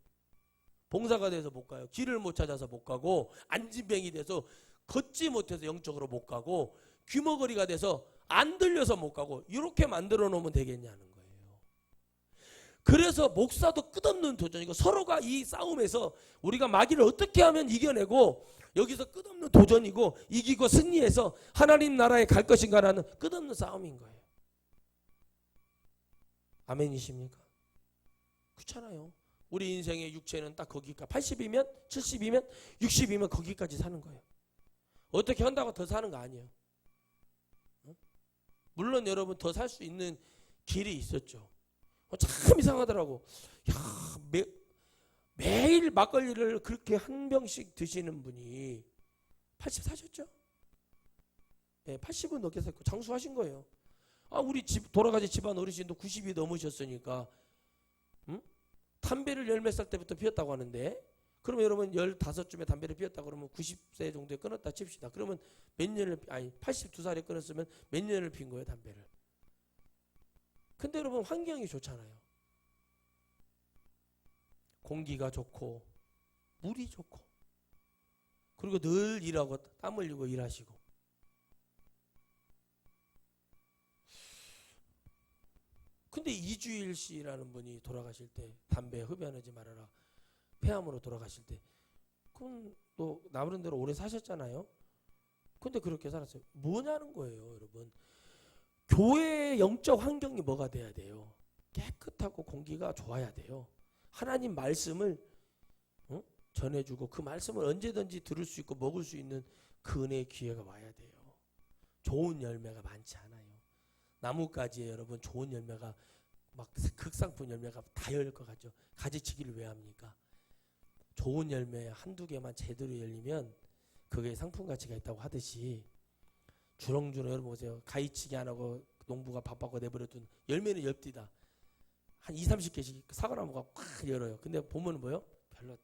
[SPEAKER 1] 봉사가 돼서 못 가요. 길을 못 찾아서 못 가고 안진뱅이 돼서 걷지 못해서 영적으로 못 가고 귀머거리가 돼서 안 들려서 못 가고 이렇게 만들어 놓으면 되겠냐는 거예요. 그래서 목사도 끝없는 도전이고 서로가 이 싸움에서 우리가 마귀를 어떻게 하면 이겨내고 여기서 끝없는 도전이고 이기고 승리해서 하나님 나라에 갈 것인가라는 끝없는 싸움인 거예요. 아멘이십니까? 그렇잖아요. 우리 인생의 육체는 딱 거기까지 80이면 70이면 60이면 거기까지 사는 거예요. 어떻게 한다고 더 사는 거 아니에요. 물론 여러분 더 살 수 있는 길이 있었죠. 참 이상하더라고. 야, 매일 막걸리를 그렇게 한 병씩 드시는 분이 80 사셨죠? 네, 80은 넘게 샀고 장수하신 거예요. 우리 집 돌아가신 집안 어르신도 90이 넘으셨으니까 담배를 열 몇 살 때부터 피웠다고 하는데, 그러면 여러분 15쯤에 담배를 피웠다 그러면 90세 정도에 끊었다 칩시다. 그러면 몇 년을, 82살에 끊었으면 몇 년을 핀 거예요, 담배를. 근데 여러분 환경이 좋잖아요. 공기가 좋고 물이 좋고, 그리고 늘 일하고 땀 흘리고 일하시고. 근데 이주일 씨라는 분이 돌아가실 때 담배 흡연하지 말아라, 폐암으로 돌아가실 때, 그럼 또 나름대로 오래 사셨잖아요. 근데 그렇게 살았어요. 뭐냐는 거예요, 여러분. 교회의 영적 환경이 뭐가 돼야 돼요? 깨끗하고 공기가 좋아야 돼요. 하나님 말씀을 전해주고 그 말씀을 언제든지 들을 수 있고 먹을 수 있는 그 은혜의 기회가 와야 돼요. 좋은 열매가 많지 않아요. 나뭇가지에 여러분 좋은 열매가 막 극상품 열매가 다 열릴 것 같죠. 가지치기를 왜 합니까? 좋은 열매 한두 개만 제대로 열리면 그게 상품 가치가 있다고 하듯이, 주렁주렁 여러분 보세요. 가위치기 안 하고 농부가 바빠고 내버려둔 열매는 엽디다. 한 2, 30개씩 사과나무가 꽉 열어요. 근데 보면 뭐요? 별로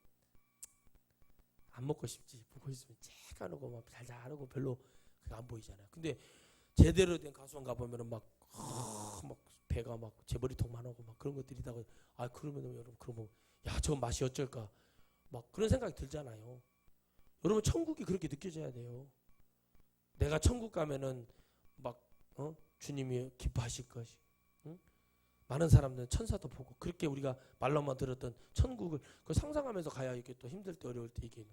[SPEAKER 1] 안 먹고 싶지. 보고 있으면 쬐까놓고 막 잘잘하고 별로 안 보이잖아요. 근데 제대로 된 가수원 가보면은 막 배가 막 제 머리통만 하고 막 그런 것들이다가, 그러면 여러분, 그러면 야, 저 맛이 어쩔까? 막 그런 생각이 들잖아요. 여러분 천국이 그렇게 느껴져야 돼요. 내가 천국 가면은 막 주님이 기뻐하실 것이. 많은 사람들은 천사도 보고, 그렇게 우리가 말로만 들었던 천국을 그 상상하면서 가야 이게 또 힘들 때 어려울 때 이게는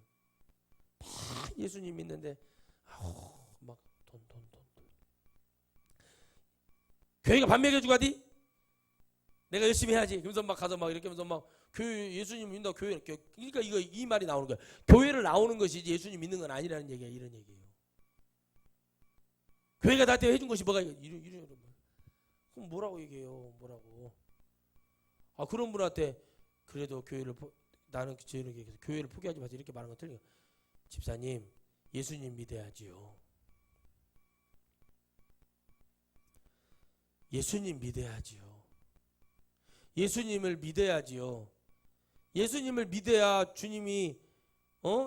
[SPEAKER 1] 막 예수님 믿는데 막 돈. 교회가 밥 먹여주고 하디? 내가 열심히 해야지. 그러면서 막 가서 막 이렇게 하면서 막 교회, 예수님 믿는다 교회. 그러니까 이 말이 나오는 거야. 교회를 나오는 것이 예수님 믿는 건 아니라는 얘기야. 이런 얘기예요. 교회가 나한테 해준 것이 뭐가 이런 그럼 뭐라고 얘기해요? 뭐라고? 그런 분한테 그래도 나는 저는 얘기해서 교회를 포기하지 마세요 이렇게 말하는 건 틀려요. 집사님, 예수님 믿어야지요. 예수님 믿어야지요. 예수님을 믿어야지요. 예수님을 믿어야 주님이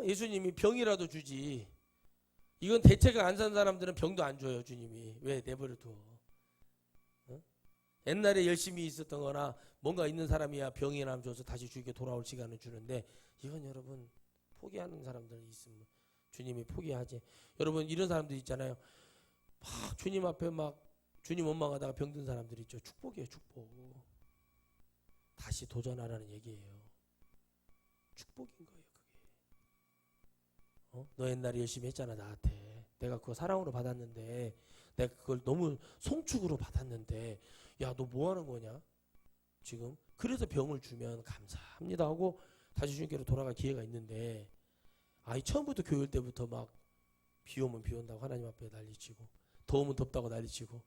[SPEAKER 1] 예수님이 병이라도 주지. 이건 대책을 안 산 사람들은 병도 안 줘요, 주님이. 왜? 내버려둬. 옛날에 열심히 있었던 거나 뭔가 있는 사람이야 병이나 줘서 다시 주에게 돌아올 시간을 주는데, 이건 여러분 포기하는 사람들이 있으면 주님이 포기하지. 여러분 이런 사람들 있잖아요. 막 주님 앞에 막 주님 원망하다가 병든 사람들 있죠. 축복이에요, 축복. 다시 도전하라는 얘기예요. 축복인 거예요, 그게. 너 옛날에 열심히 했잖아, 나한테. 내가 그거 사랑으로 받았는데, 내가 그걸 너무 송축으로 받았는데, 야, 너 뭐 하는 거냐? 지금. 그래서 병을 주면 감사합니다 하고 다시 주님께로 돌아갈 기회가 있는데, 처음부터 교회 때부터 막 비 오면 비 온다고 하나님 앞에 난리치고, 더우면 덥다고 난리치고,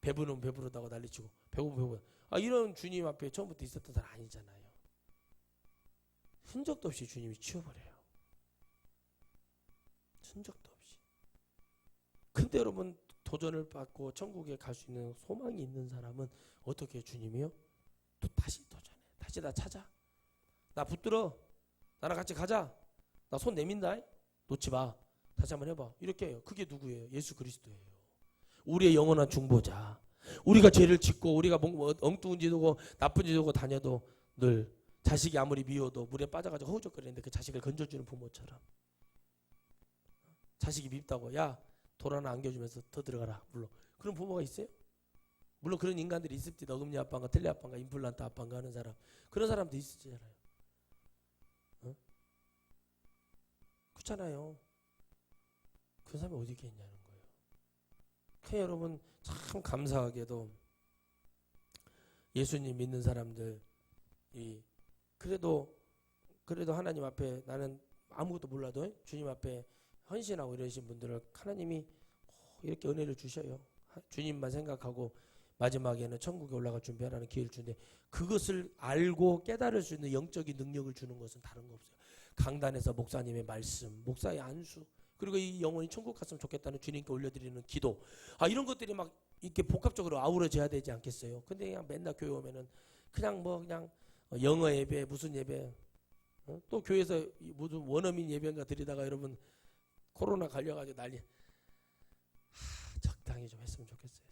[SPEAKER 1] 배부르면 배부르다고 난리치고, 배고프면 이런 주님 앞에 처음부터 있었던 사람 아니잖아요. 흔적도 없이 주님이 치워버려요. 흔적도 없이. 근데 여러분 도전을 받고 천국에 갈 수 있는 소망이 있는 사람은 어떻게 해요? 주님이요? 또 다시 도전해. 다시 나 찾아. 나 붙들어. 나랑 같이 가자. 나 손 내민다. 놓지 마. 다시 한번 해봐. 이렇게 해요. 그게 누구예요? 예수 그리스도예요. 우리의 영원한 중보자. 우리가 죄를 짓고 우리가 엉뚱한 짓하고 나쁜 짓하고 다녀도 늘 자식이 아무리 미워도 물에 빠져가지고 허우적거리는데 그 자식을 건져주는 부모처럼, 자식이 밉다고 야 돌 하나 안겨주면서 더 들어가라 물론 그런 부모가 있어요? 물론 그런 인간들이 있습니다. 어금니 아빠인가 텔레 아빠인가 임플란트 아빠인가 하는 사람, 그런 사람도 있으잖아요. 그렇잖아요. 그 사람이 어디 있겠냐는 거예요. 그러니까 여러분 참 감사하게도 예수님 믿는 사람들 그래도 하나님 앞에 나는 아무것도 몰라도 주님 앞에 헌신하고 이러신 분들을 하나님이 이렇게 은혜를 주셔요. 주님만 생각하고 마지막에는 천국에 올라갈 준비하라는 기회를 주는데 그것을 알고 깨달을 수 있는 영적인 능력을 주는 것은 다른 거 없어요. 강단에서 목사님의 말씀, 목사의 안수, 그리고 이 영혼이 천국 갔으면 좋겠다는 주님께 올려드리는 기도, 이런 것들이 막 이렇게 복합적으로 아우러져야 되지 않겠어요? 근데 그냥 맨날 교회 오면은 그냥 영어 예배 무슨 예배, 또 교회에서 무슨 원어민 예배인가 드리다가 여러분 코로나 걸려가지고 난리. 적당히 좀 했으면 좋겠어요,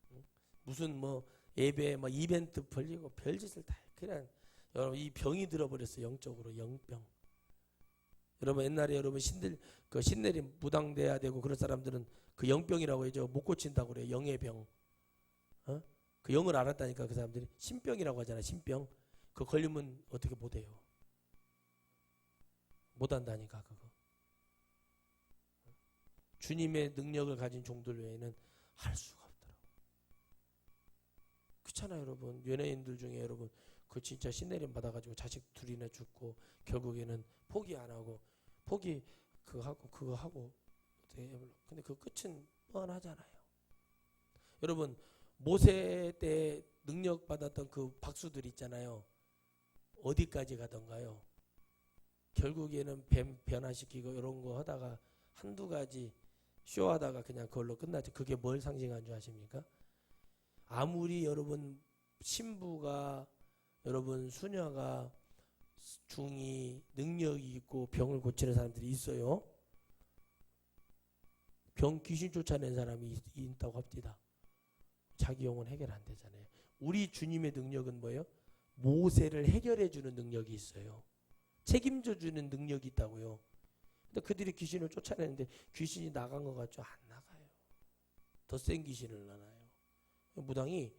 [SPEAKER 1] 진짜. 무슨 뭐 예배 뭐 이벤트 벌리고 별짓을 다 해. 그냥 여러분 이 병이 들어버렸어요. 영적으로 영병. 여러분 옛날에 여러분 신내림 무당돼야 되고 그런 사람들은 그 영병이라고 해죠. 못 고친다고 그래요. 영의 병. 그 영을 알았다니까 그 사람들이 신병이라고 하잖아요. 신병. 그거 걸리면 어떻게 못해요. 못한다니까 그거. 주님의 능력을 가진 종들 외에는 할 수가 없더라고. 그렇잖아요 여러분. 연예인들 중에 여러분 그 진짜 신내림 받아가지고 자식 둘이나 죽고 결국에는 포기 안 하고 포기 그거 하고 근데 그 끝은 뻔하잖아요. 여러분 모세 때 능력 받았던 그 박수들 있잖아요. 어디까지 가던가요? 결국에는 뱀 변화시키고 이런 거 하다가 한두 가지 쇼하다가 그냥 그걸로 끝나죠. 그게 뭘 상징한 줄 아십니까? 아무리 여러분 신부가 여러분 수녀가 중이 능력이 있고 병을 고치는 사람들이 있어요. 병 귀신 쫓아낸 사람이 있다고 합니다. 자기 영혼 해결 안 되잖아요. 우리 주님의 능력은 뭐예요? 모세를 해결해 주는 능력이 있어요. 책임져 주는 능력이 있다고요. 근데 그들이 귀신을 쫓아내는데 귀신이 나간 것 같죠? 안 나가요. 더 센 귀신을 나가요. 무당이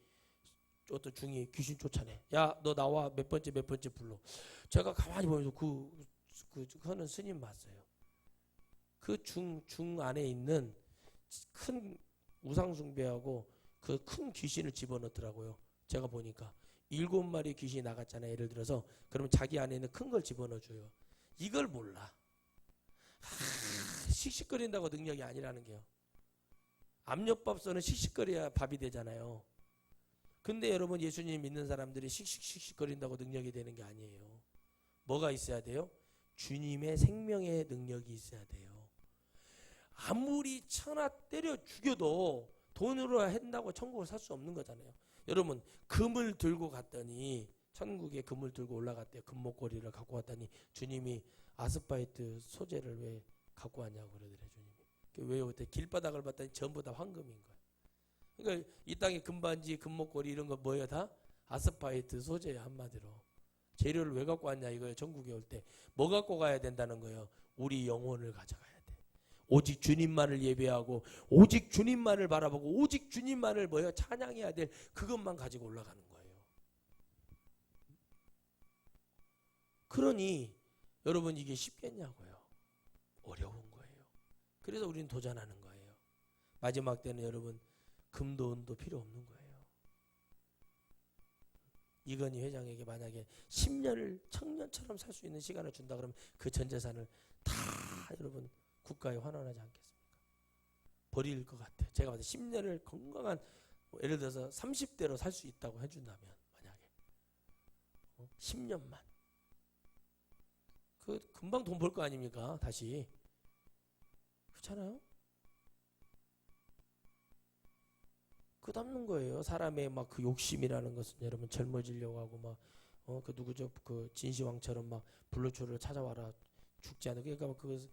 [SPEAKER 1] 어떤 중이 귀신 쫓아내. 야, 너 나와 몇 번째 불러. 제가 가만히 보면서 그거는 스님 봤어요. 그 중 안에 있는 큰 우상숭배하고 그 큰 귀신을 집어넣더라고요. 제가 보니까 7마리 귀신이 나갔잖아요. 예를 들어서 그러면 자기 안에 있는 큰 걸 집어넣어줘요. 이걸 몰라. 씩씩거린다고 능력이 아니라는 게요. 압력밥솥은 씩씩거려야 밥이 되잖아요. 근데 여러분 예수님 믿는 사람들이 씩씩거린다고 능력이 되는 게 아니에요. 뭐가 있어야 돼요? 주님의 생명의 능력이 있어야 돼요. 아무리 천하 때려 죽여도 돈으로 한다고 천국을 살 수 없는 거잖아요. 여러분 금을 들고 갔더니 천국에 금을 들고 올라갔대요. 금목걸이를 갖고 왔더니 주님이 아스파이트 소재를 왜 갖고 왔냐고 그러더래요. 주님이. 왜요? 그때 길바닥을 봤더니 전부 다 황금인 거예요. 그러니까 이 땅에 금반지, 금목걸이 이런 거 뭐예요? 다 아스파이트 소재예요. 한마디로. 재료를 왜 갖고 왔냐 이거예요. 전국에 올 때. 뭐 갖고 가야 된다는 거예요? 우리 영혼을 가져가야 돼. 오직 주님만을 예배하고 오직 주님만을 바라보고 오직 주님만을 뭐예요? 찬양해야 될 그것만 가지고 올라가는 거예요. 그러니 여러분 이게 쉽겠냐고요. 어려운 거예요. 그래서 우리는 도전하는 거예요. 마지막 때는 여러분 금도 은도 필요 없는 거예요. 이건희 회장에게 만약에 10년을 청년처럼 살 수 있는 시간을 준다 그러면 그 전 재산을 다 여러분 국가에 환원하지 않겠습니까? 버릴 것 같아요. 제가 봤을 때 10년을 건강한 예를 들어서 30대로 살 수 있다고 해준다면 만약에 10년만 그 금방 돈 벌 거 아닙니까? 다시 그렇잖아요? 끝없는 거예요. 사람의 막 그 욕심이라는 것은 여러분 젊어지려고 하고 막 그 누구죠? 그 진시황처럼 막 불로초를 찾아와라 죽지 않게. 그러니까 그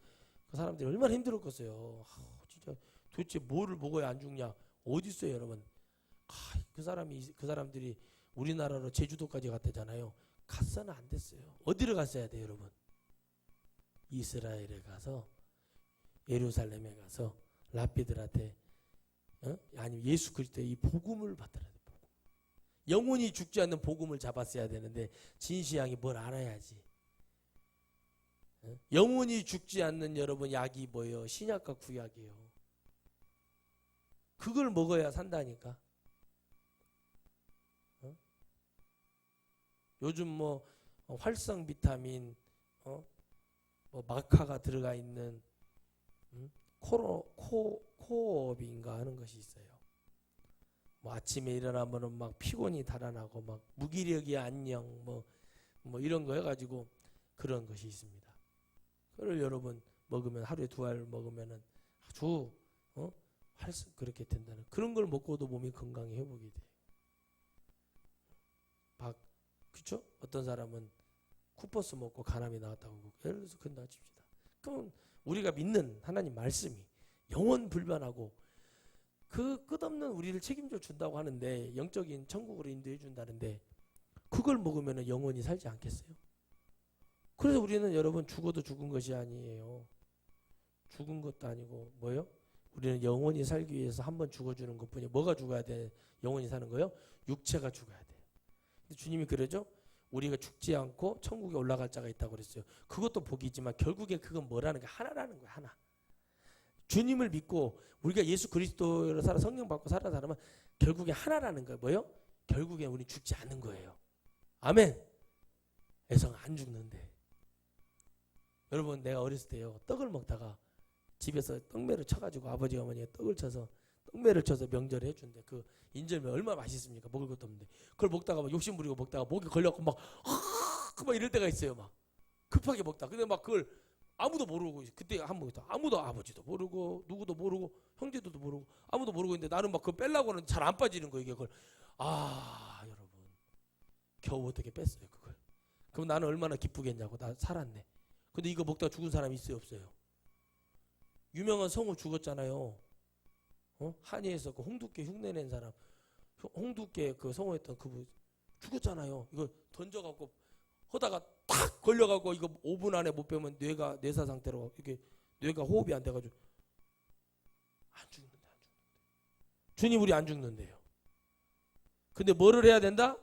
[SPEAKER 1] 사람들이 얼마나 힘들었겠어요. 진짜 도대체 뭐를 먹어야 안 죽냐? 어디 있어요, 여러분? 그 사람들이 우리나라로 제주도까지 갔다잖아요. 갔어는 안 됐어요. 어디를 갔어야 돼요, 여러분? 이스라엘에 가서 예루살렘에 가서 랍비들한테 아니면 예수 그리스도의 이 복음을 받들어야 돼. 복음. 영원히 죽지 않는 복음을 잡았어야 되는데 진시황이 뭘 알아야지. 영원히 죽지 않는 여러분 약이 뭐예요? 신약과 구약이에요. 그걸 먹어야 산다니까. 요즘 뭐 활성 비타민, 뭐 마카가 들어가 있는 코어업인가 하는 것이 있어요. 뭐 아침에 일어나면은 막 피곤이 달아나고 막 무기력이 안녕 뭐 이런 거 해가지고 그런 것이 있습니다. 그걸 여러분 먹으면 하루에 2알 먹으면은 아주 그렇게 된다는 그런 걸 먹고도 몸이 건강히 회복이 돼요. 그렇죠? 어떤 사람은 쿠퍼스 먹고 간암이 나왔다고 예를 들어서 그런다 칩시다. 그럼 우리가 믿는 하나님 말씀이 영원 불변하고 그 끝없는 우리를 책임져 준다고 하는데 영적인 천국으로 인도해 준다는데 그걸 먹으면 영원히 살지 않겠어요? 그래서 우리는 여러분 죽어도 죽은 것이 아니에요. 죽은 것도 아니고 뭐예요? 우리는 영원히 살기 위해서 한번 죽어주는 것뿐이에요. 뭐가 죽어야 돼? 영원히 사는 거요? 육체가 죽어야 돼. 주님이 그러죠? 우리가 죽지 않고 천국에 올라갈 자가 있다고 그랬어요. 그것도 복이지만 결국에 그건 뭐라는 게 하나라는 거야. 하나. 주님을 믿고 우리가 예수 그리스도로 살아 성령 받고 살아 살면 결국에 하나라는 거예요. 뭐요? 결국에 우리 죽지 않는 거예요. 아멘. 애성 안 죽는데. 여러분 내가 어렸을 때요. 떡을 먹다가 집에서 떡매를 쳐가지고 아버지 어머니가 떡을 쳐서 떡매를 쳐서 명절에 해준대. 그 인절미 얼마나 맛있습니까? 먹을 것도 없는데 그걸 먹다가 막 욕심 부리고 먹다가 목에 걸려갖고 막 이럴 때가 있어요. 막 급하게 먹다. 근데 막 그걸 아무도 모르고 그때 한 번 있다. 아무도 아버지도 모르고 누구도 모르고 형제들도 모르고 아무도 모르고 있는데 나는 막 그거 빼려고는 잘 안 빠지는 거예요. 이게 그걸 여러분 겨우 어떻게 뺐어요 그걸. 그럼 나는 얼마나 기쁘겠냐고. 나 살았네. 근데 이거 먹다가 죽은 사람이 있어요 없어요? 유명한 성우 죽었잖아요. 한의에서 그 홍두깨 흉내낸 사람, 홍두깨 그 성우했던 그분 죽었잖아요. 이거 던져갖고 하다가 탁 걸려갖고 이거 5분 안에 못 빼면 뇌사 상태로 이게 뇌가 호흡이 안 돼가지고 안 죽는데. 주님 우리 안 죽는데요. 근데 뭐를 해야 된다?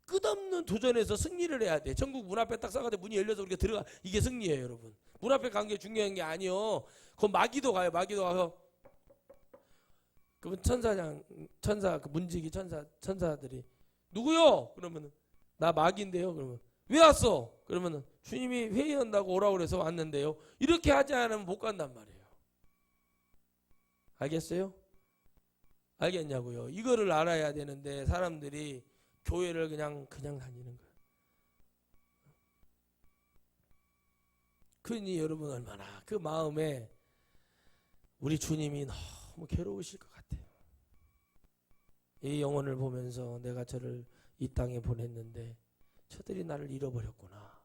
[SPEAKER 1] 끝없는 도전에서 승리를 해야 돼. 전국 문 앞에 딱 싸가지고 문이 열려서 우리가 들어가. 이게 승리예요 여러분. 문 앞에 간 게 중요한 게 아니요. 그 마귀도 가요. 마귀도 가서 그분 천사 그 문지기 천사들이 누구요? 그러면은 나 마귀인데요. 그러면 왜 왔어? 그러면은 주님이 회의한다고 오라고 그래서 왔는데요. 이렇게 하지 않으면 못 간단 말이에요. 알겠어요? 알겠냐고요. 이거를 알아야 되는데 사람들이 교회를 그냥 다니는 거예요. 그러니 여러분 얼마나 그 마음에 우리 주님이 너무 괴로우실 것 같아요. 이 영혼을 보면서 내가 저를 이 땅에 보냈는데 저들이 나를 잃어버렸구나.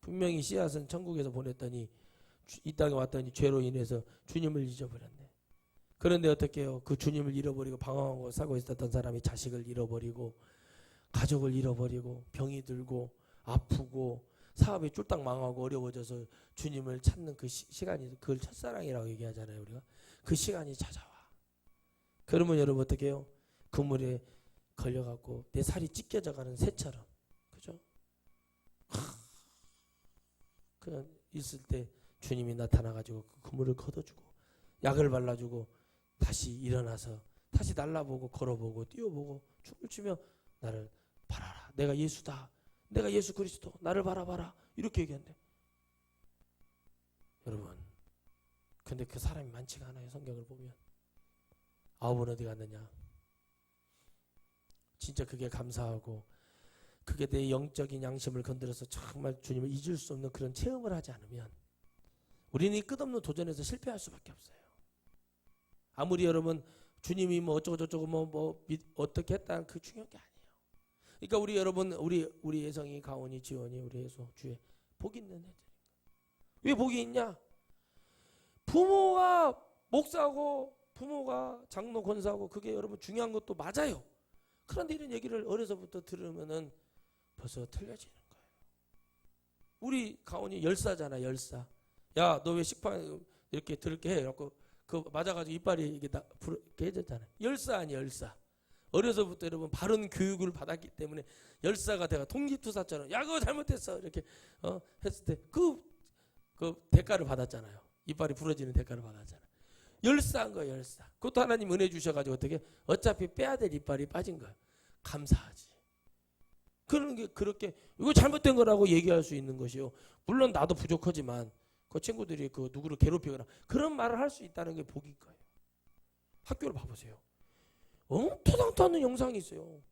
[SPEAKER 1] 분명히 씨앗은 천국에서 보냈더니 이 땅에 왔더니 죄로 인해서 주님을 잊어버렸네. 그런데 어떻게 해요? 그 주님을 잃어버리고 방황하고 살고 있었던 사람이 자식을 잃어버리고 가족을 잃어버리고 병이 들고 아프고 사업이 쫄딱 망하고 어려워져서 주님을 찾는 그 시간이 그걸 첫사랑이라고 얘기하잖아요. 우리가 그 시간이 찾아와. 그러면 여러분 어떻게 해요? 그물에 걸려갖고 내 살이 찢겨져가는 새처럼 그죠? 그냥 있을 때 주님이 나타나가지고 그 그물을 걷어주고 약을 발라주고 다시 일어나서 다시 날라보고 걸어보고 뛰어보고 춤을 추며 나를 바라라. 내가 예수다. 내가 예수 그리스도. 나를 바라봐라. 이렇게 얘기한대. 여러분 근데 그 사람이 많지가 않아요. 성경을 보면. 9은 어디 갔느냐. 진짜 그게 감사하고 그게 내 영적인 양심을 건드려서 정말 주님을 잊을 수 없는 그런 체험을 하지 않으면 우리는 이 끝없는 도전에서 실패할 수밖에 없어요. 아무리 여러분 주님이 뭐 어쩌고 저쩌고 뭐 어떻게 했다 그 중요한 게 아니에요. 그러니까 우리 여러분 우리 예성이 가온이 지원이 우리 예수 주에 복이 있는 애들. 왜 복이 있냐? 부모가 목사고 부모가 장로 권사고 그게 여러분 중요한 것도 맞아요. 그런데 이런 얘기를 어려서부터 들으면은 벌써 틀려지는 거예요. 우리 가온이 열사잖아. 열사. 야 너 왜 식판 이렇게 들게 해? 그래갖고 그 맞아가지고 이빨이 이게 다 부르게 해졌잖아요. 열사 아니 열사. 어려서부터 여러분 바른 교육을 받았기 때문에 열사가 돼가 통기투사처럼 야 그거 잘못했어 이렇게 했을 때 그 대가를 받았잖아요. 이빨이 부러지는 대가를 받았잖아요. 열사한 거예요. 열사. 그것도 하나님 은혜 주셔가지고 어떻게 어차피 빼야 될 이빨이 빠진 거예요. 감사하지. 그런 게 그렇게 이거 잘못된 거라고 얘기할 수 있는 것이요. 물론 나도 부족하지만 그 친구들이 그 누구를 괴롭히거나 그런 말을 할 수 있다는 게 복일 거예요. 학교를 봐보세요. 토당토 않는 영상이 있어요.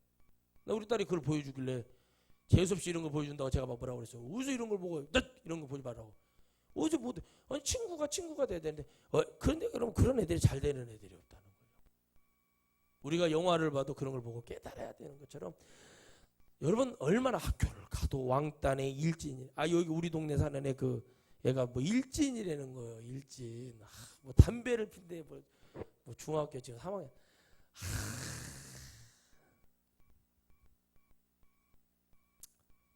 [SPEAKER 1] 나 우리 딸이 그걸 보여주길래 재수없이 이런 거 보여준다고 제가 막 뭐라고 그랬어요. 어디서 이런 걸 보고 이런 거 보지 말라고. 어제 뭐 아니 친구가 돼야 되는데 그런데 그럼 그런 애들이 잘 되는 애들이 없다는 거예요. 우리가 영화를 봐도 그런 걸 보고 깨달아야 되는 것처럼 여러분 얼마나 학교를 가도 왕딴의 일진이 여기 우리 동네 사는 애 얘가 뭐 일진이라는 거예요. 일진. 뭐 담배를 핀데 뭐 중학교 지금 3학년.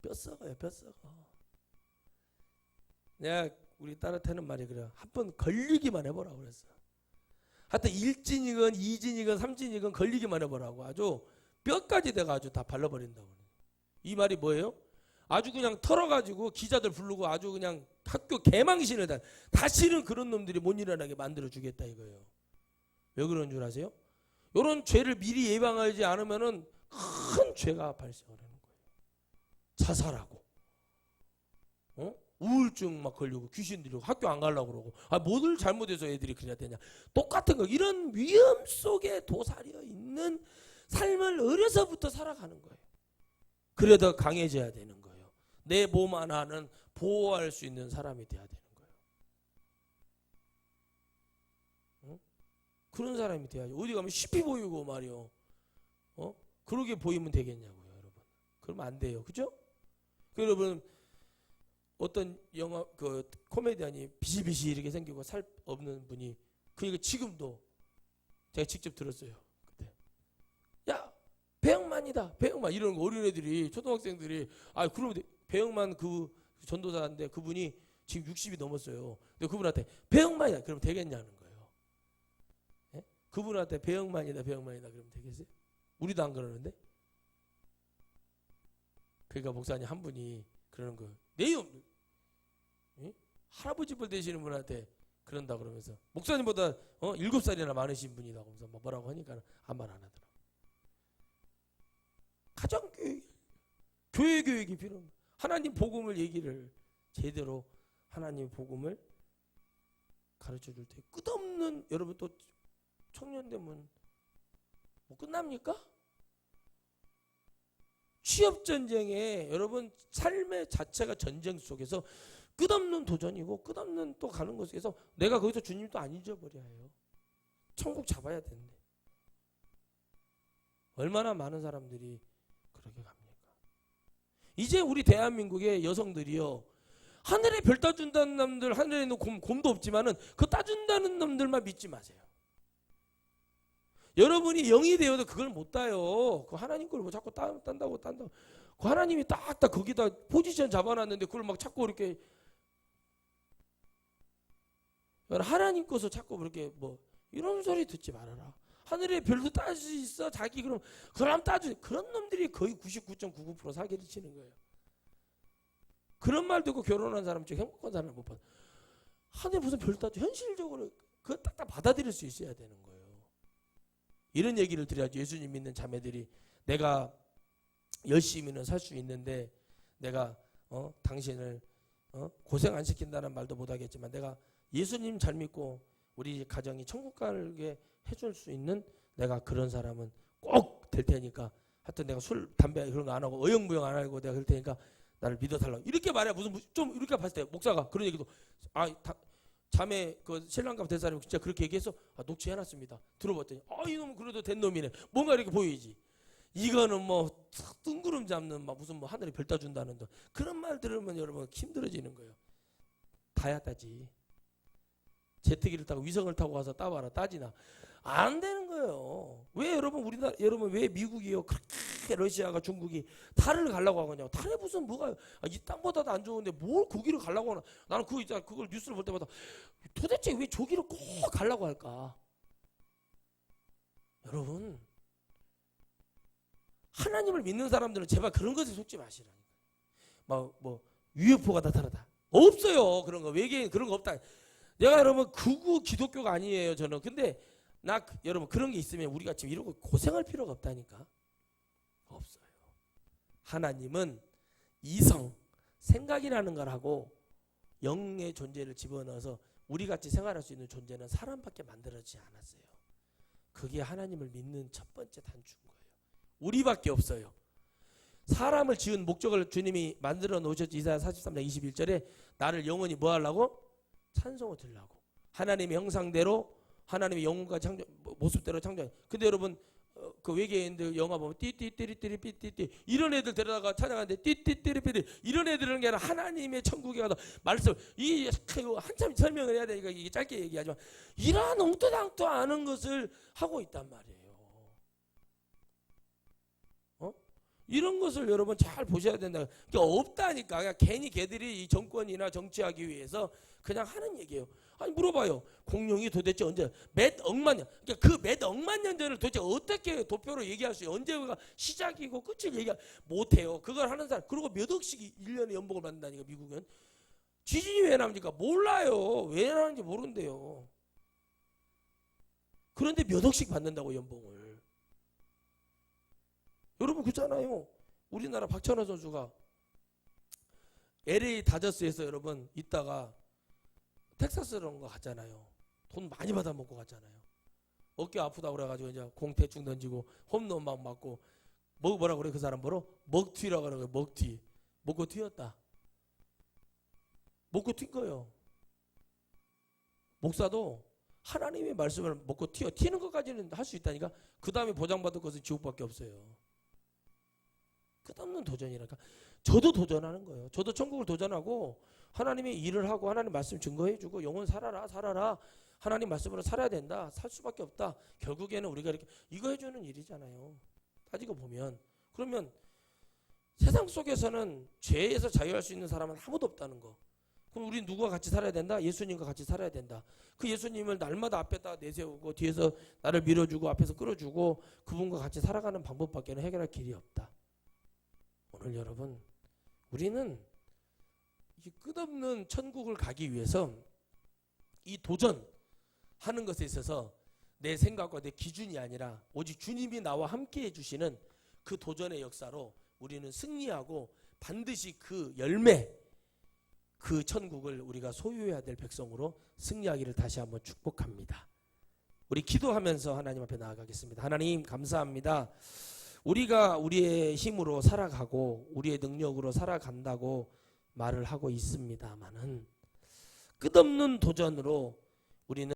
[SPEAKER 1] 뼛썩어요. 내가 우리 딸한테는 말이 그래. 한번 걸리기만 해보라고 그랬어. 하여튼 1진이건 2진이건 3진이건 걸리기만 해보라고. 아주 뼈까지 내가 아주 다 발라버린다고. 이 말이 뭐예요? 아주 그냥 털어가지고 기자들 부르고 아주 그냥 학교 개망신을 다시는 그런 놈들이 못 일어나게 만들어주겠다 이거예요. 왜 그런 줄 아세요? 이런 죄를 미리 예방하지 않으면은 큰 죄가 발생을 하는 거예요. 자살하고, 우울증 막 걸리고 귀신 들리고 학교 안 가려고 그러고 뭐를 잘못해서 애들이 그래야 되냐. 똑같은 거. 이런 위험 속에 도사려 있는 삶을 어려서부터 살아가는 거예요. 그래 더 강해져야 되는 거예요. 내 몸 하나는 보호할 수 있는 사람이 돼야 되는 거예요. 그런 사람이 돼야지. 어디 가면 쉽이 보이고 말이요. 그러게 보이면 되겠냐고요, 여러분. 그러면 안 돼요. 그죠? 여러분 어떤 영화 코미디언이 비실비실 이렇게 생기고 살 없는 분이 그러니까 지금도 제가 직접 들었어요. 그때 야 배영만이다. 배영만 이런 거 어린애들이 초등학생들이 그러면 배영만 그 전도사인데 그분이 지금 60이 넘었어요. 근데 그분한테 배영만이다. 그러면 되겠냐는 거예요. 예? 그분한테 배영만이다. 그러면 되겠어요? 우리도 안 그러는데. 그러니까 목사님 한 분이 그러는 거예요. 내용 할아버지 뻘 되시는 분한테 그런다 그러면서 목사님보다 7살이나 많으신 분이다 그러면서 뭐라고 하니까 아무 말 안 하더라고. 가정교육, 교회교육이 필요합니다. 하나님 복음을 얘기를 제대로 하나님 복음을 가르쳐 줄 때 끝없는 여러분 또 청년 되면 뭐 끝납니까? 취업 전쟁에 여러분 삶의 자체가 전쟁 속에서 끝없는 도전이고 끝없는 또 가는 곳에서 내가 거기서 주님 또 안 잊어버려야 해요. 천국 잡아야 되는데 얼마나 많은 사람들이 그렇게 갑니까? 이제 우리 대한민국의 여성들이요 하늘에 별 따준다는 놈들 하늘에는 곰도 없지만은 그 따준다는 놈들만 믿지 마세요. 여러분이 영이 되어도 그걸 못 따요. 그 하나님 걸 뭐 자꾸 딴다고. 그 하나님이 딱딱 거기다 포지션 잡아놨는데 그걸 막 자꾸 이렇게 하나님 것을 자꾸 그렇게 뭐 이런 소리 듣지 말아라. 하늘에 별도 따줄 수 있어. 자기 그럼 따주. 그런 놈들이 거의 99.99% 사기를 치는 거예요. 그런 말 듣고 결혼한 사람 중 행복한 사람을 못 봐요. 하늘에 무슨 별 따주. 현실적으로 그거 딱딱 받아들일 수 있어야 되는 거예요. 이런 얘기를 드려야지. 예수님 믿는 자매들이 내가 열심히는 살 수 있는데 내가 당신을 고생 안 시킨다는 말도 못 하겠지만 내가 예수님 잘 믿고 우리 가정이 천국 가게 해줄 수 있는 내가 그런 사람은 꼭 될 테니까 하여튼 내가 술 담배 그런 거 안 하고 어영부영 안 하고 내가 그럴 테니까 나를 믿어달라고 이렇게 말해야 무슨 좀 이렇게 봤을 때 목사가 그런 얘기도 자매 그 신랑감 된 사람이 진짜 그렇게 얘기해서 녹취해놨습니다. 들어봤더니 이놈은 그래도 된 놈이네. 뭔가 이렇게 보이지. 이거는 뭐 뜬구름 잡는 막 무슨 뭐 하늘에 별 따준다는 거 그런 말 들으면 여러분 힘들어지는 거예요. 다야 따지. 제트기를 타고 위성을 타고 가서 따봐라 따지나 안 되는 거예요. 왜 여러분 우리나라 여러분 왜 미국이요 그렇게 러시아가 중국이 달을 가려고 하거냐고. 달에 무슨 뭐가 이 땅보다도 안 좋은데 뭘 거기를 가려고 하나. 나는 그걸 뉴스를 볼 때마다 도대체 왜 저기를 꼭 가려고 할까. 여러분 하나님을 믿는 사람들은 제발 그런 것에 속지 마시라니까. 뭐 UFO가 나타나다 없어요. 그런 거 외계인 그런 거 없다. 내가 여러분 극우 기독교가 아니에요 저는. 근데 여러분 그런 게 있으면 우리가 지금 이러고 고생할 필요가 없다니까. 없어요. 하나님은 이성 생각이라는 걸 하고 영의 존재를 집어넣어서 우리같이 생활할 수 있는 존재는 사람밖에 만들어지지 않았어요. 그게 하나님을 믿는 첫 번째 단추인 거예요. 우리밖에 없어요. 사람을 지은 목적을 주님이 만들어 놓으셨지. 이사야 43장 21절에 나를 영원히 뭐 하려고? 찬송을 들라고. 하나님의 형상대로 하나님의 영혼과 창조 모습대로 창조. 근데 여러분 그 외계인들 영화 보면 띠띠띠리띠리띠띠 이런 애들 데려다가 찬양하는데 띠띠띠리띠리 이런 애들은 게 아니라 하나님의 천국에 가서 말씀 이 한참 설명을 해야 되니까 이게 짧게 얘기하지만 이러한 엉뚱당도 아는 것을 하고 있단 말이에요. 이런 것을 여러분 잘 보셔야 된다. 그러니까 없다니까. 그냥 괜히 걔들이 이 정권이나 정치하기 위해서 그냥 하는 얘기예요. 아니 물어봐요. 공룡이 도대체 언제 몇 억만 년, 그러니까 그 몇 억만 년 전을 도대체 어떻게 도표로 얘기할 수 있어요? 언제가 시작이고 끝을 얘기 못해요. 그걸 하는 사람. 그리고 몇 억씩 1년에 연봉을 받는다니까 미국은. 지진이 왜 납니까? 몰라요. 왜 나는지 모른대요. 그런데 몇 억씩 받는다고 연봉을. 여러분 그렇잖아요. 우리나라 박찬호 선수가 LA 다저스에서 여러분 있다가 텍사스로 갔잖아요. 돈 많이 받아먹고 갔잖아요. 어깨 아프다고 그래가지고 이제 공 대충 던지고 홈런 막 맞고 뭐라 그래 그 사람 뭐로? 먹튀라고 그러는 거예요. 먹튀. 먹고 튀었다. 먹고 튄 거예요. 목사도 하나님의 말씀을 먹고 튀는 것까지는 할 수 있다니까. 그 다음에 보장받을 것은 지옥밖에 없어요. 끝없는 도전이랄까. 저도 도전하는 거예요. 저도 천국을 도전하고 하나님의 일을 하고 하나님 말씀 증거해주고 영혼 살아라. 하나님 말씀으로 살아야 된다. 살 수밖에 없다. 결국에는 우리가 이렇게 이거 해주는 일이잖아요. 따지고 보면. 그러면 세상 속에서는 죄에서 자유할 수 있는 사람은 아무도 없다는 거. 그럼 우리 누구와 같이 살아야 된다? 예수님과 같이 살아야 된다. 그 예수님을 날마다 앞에다 내세우고 뒤에서 나를 밀어주고 앞에서 끌어주고 그분과 같이 살아가는 방법밖에는 해결할 길이 없다. 오늘 여러분 우리는 이 끝없는 천국을 가기 위해서 이 도전하는 것에 있어서 내 생각과 내 기준이 아니라 오직 주님이 나와 함께 해주시는 그 도전의 역사로 우리는 승리하고 반드시 그 열매 그 천국을 우리가 소유해야 될 백성으로 승리하기를 다시 한번 축복합니다. 우리 기도하면서 하나님 앞에 나아가겠습니다. 하나님 감사합니다. 우리가 우리의 힘으로 살아가고 우리의 능력으로 살아간다고 말을 하고 있습니다마는 끝없는 도전으로 우리는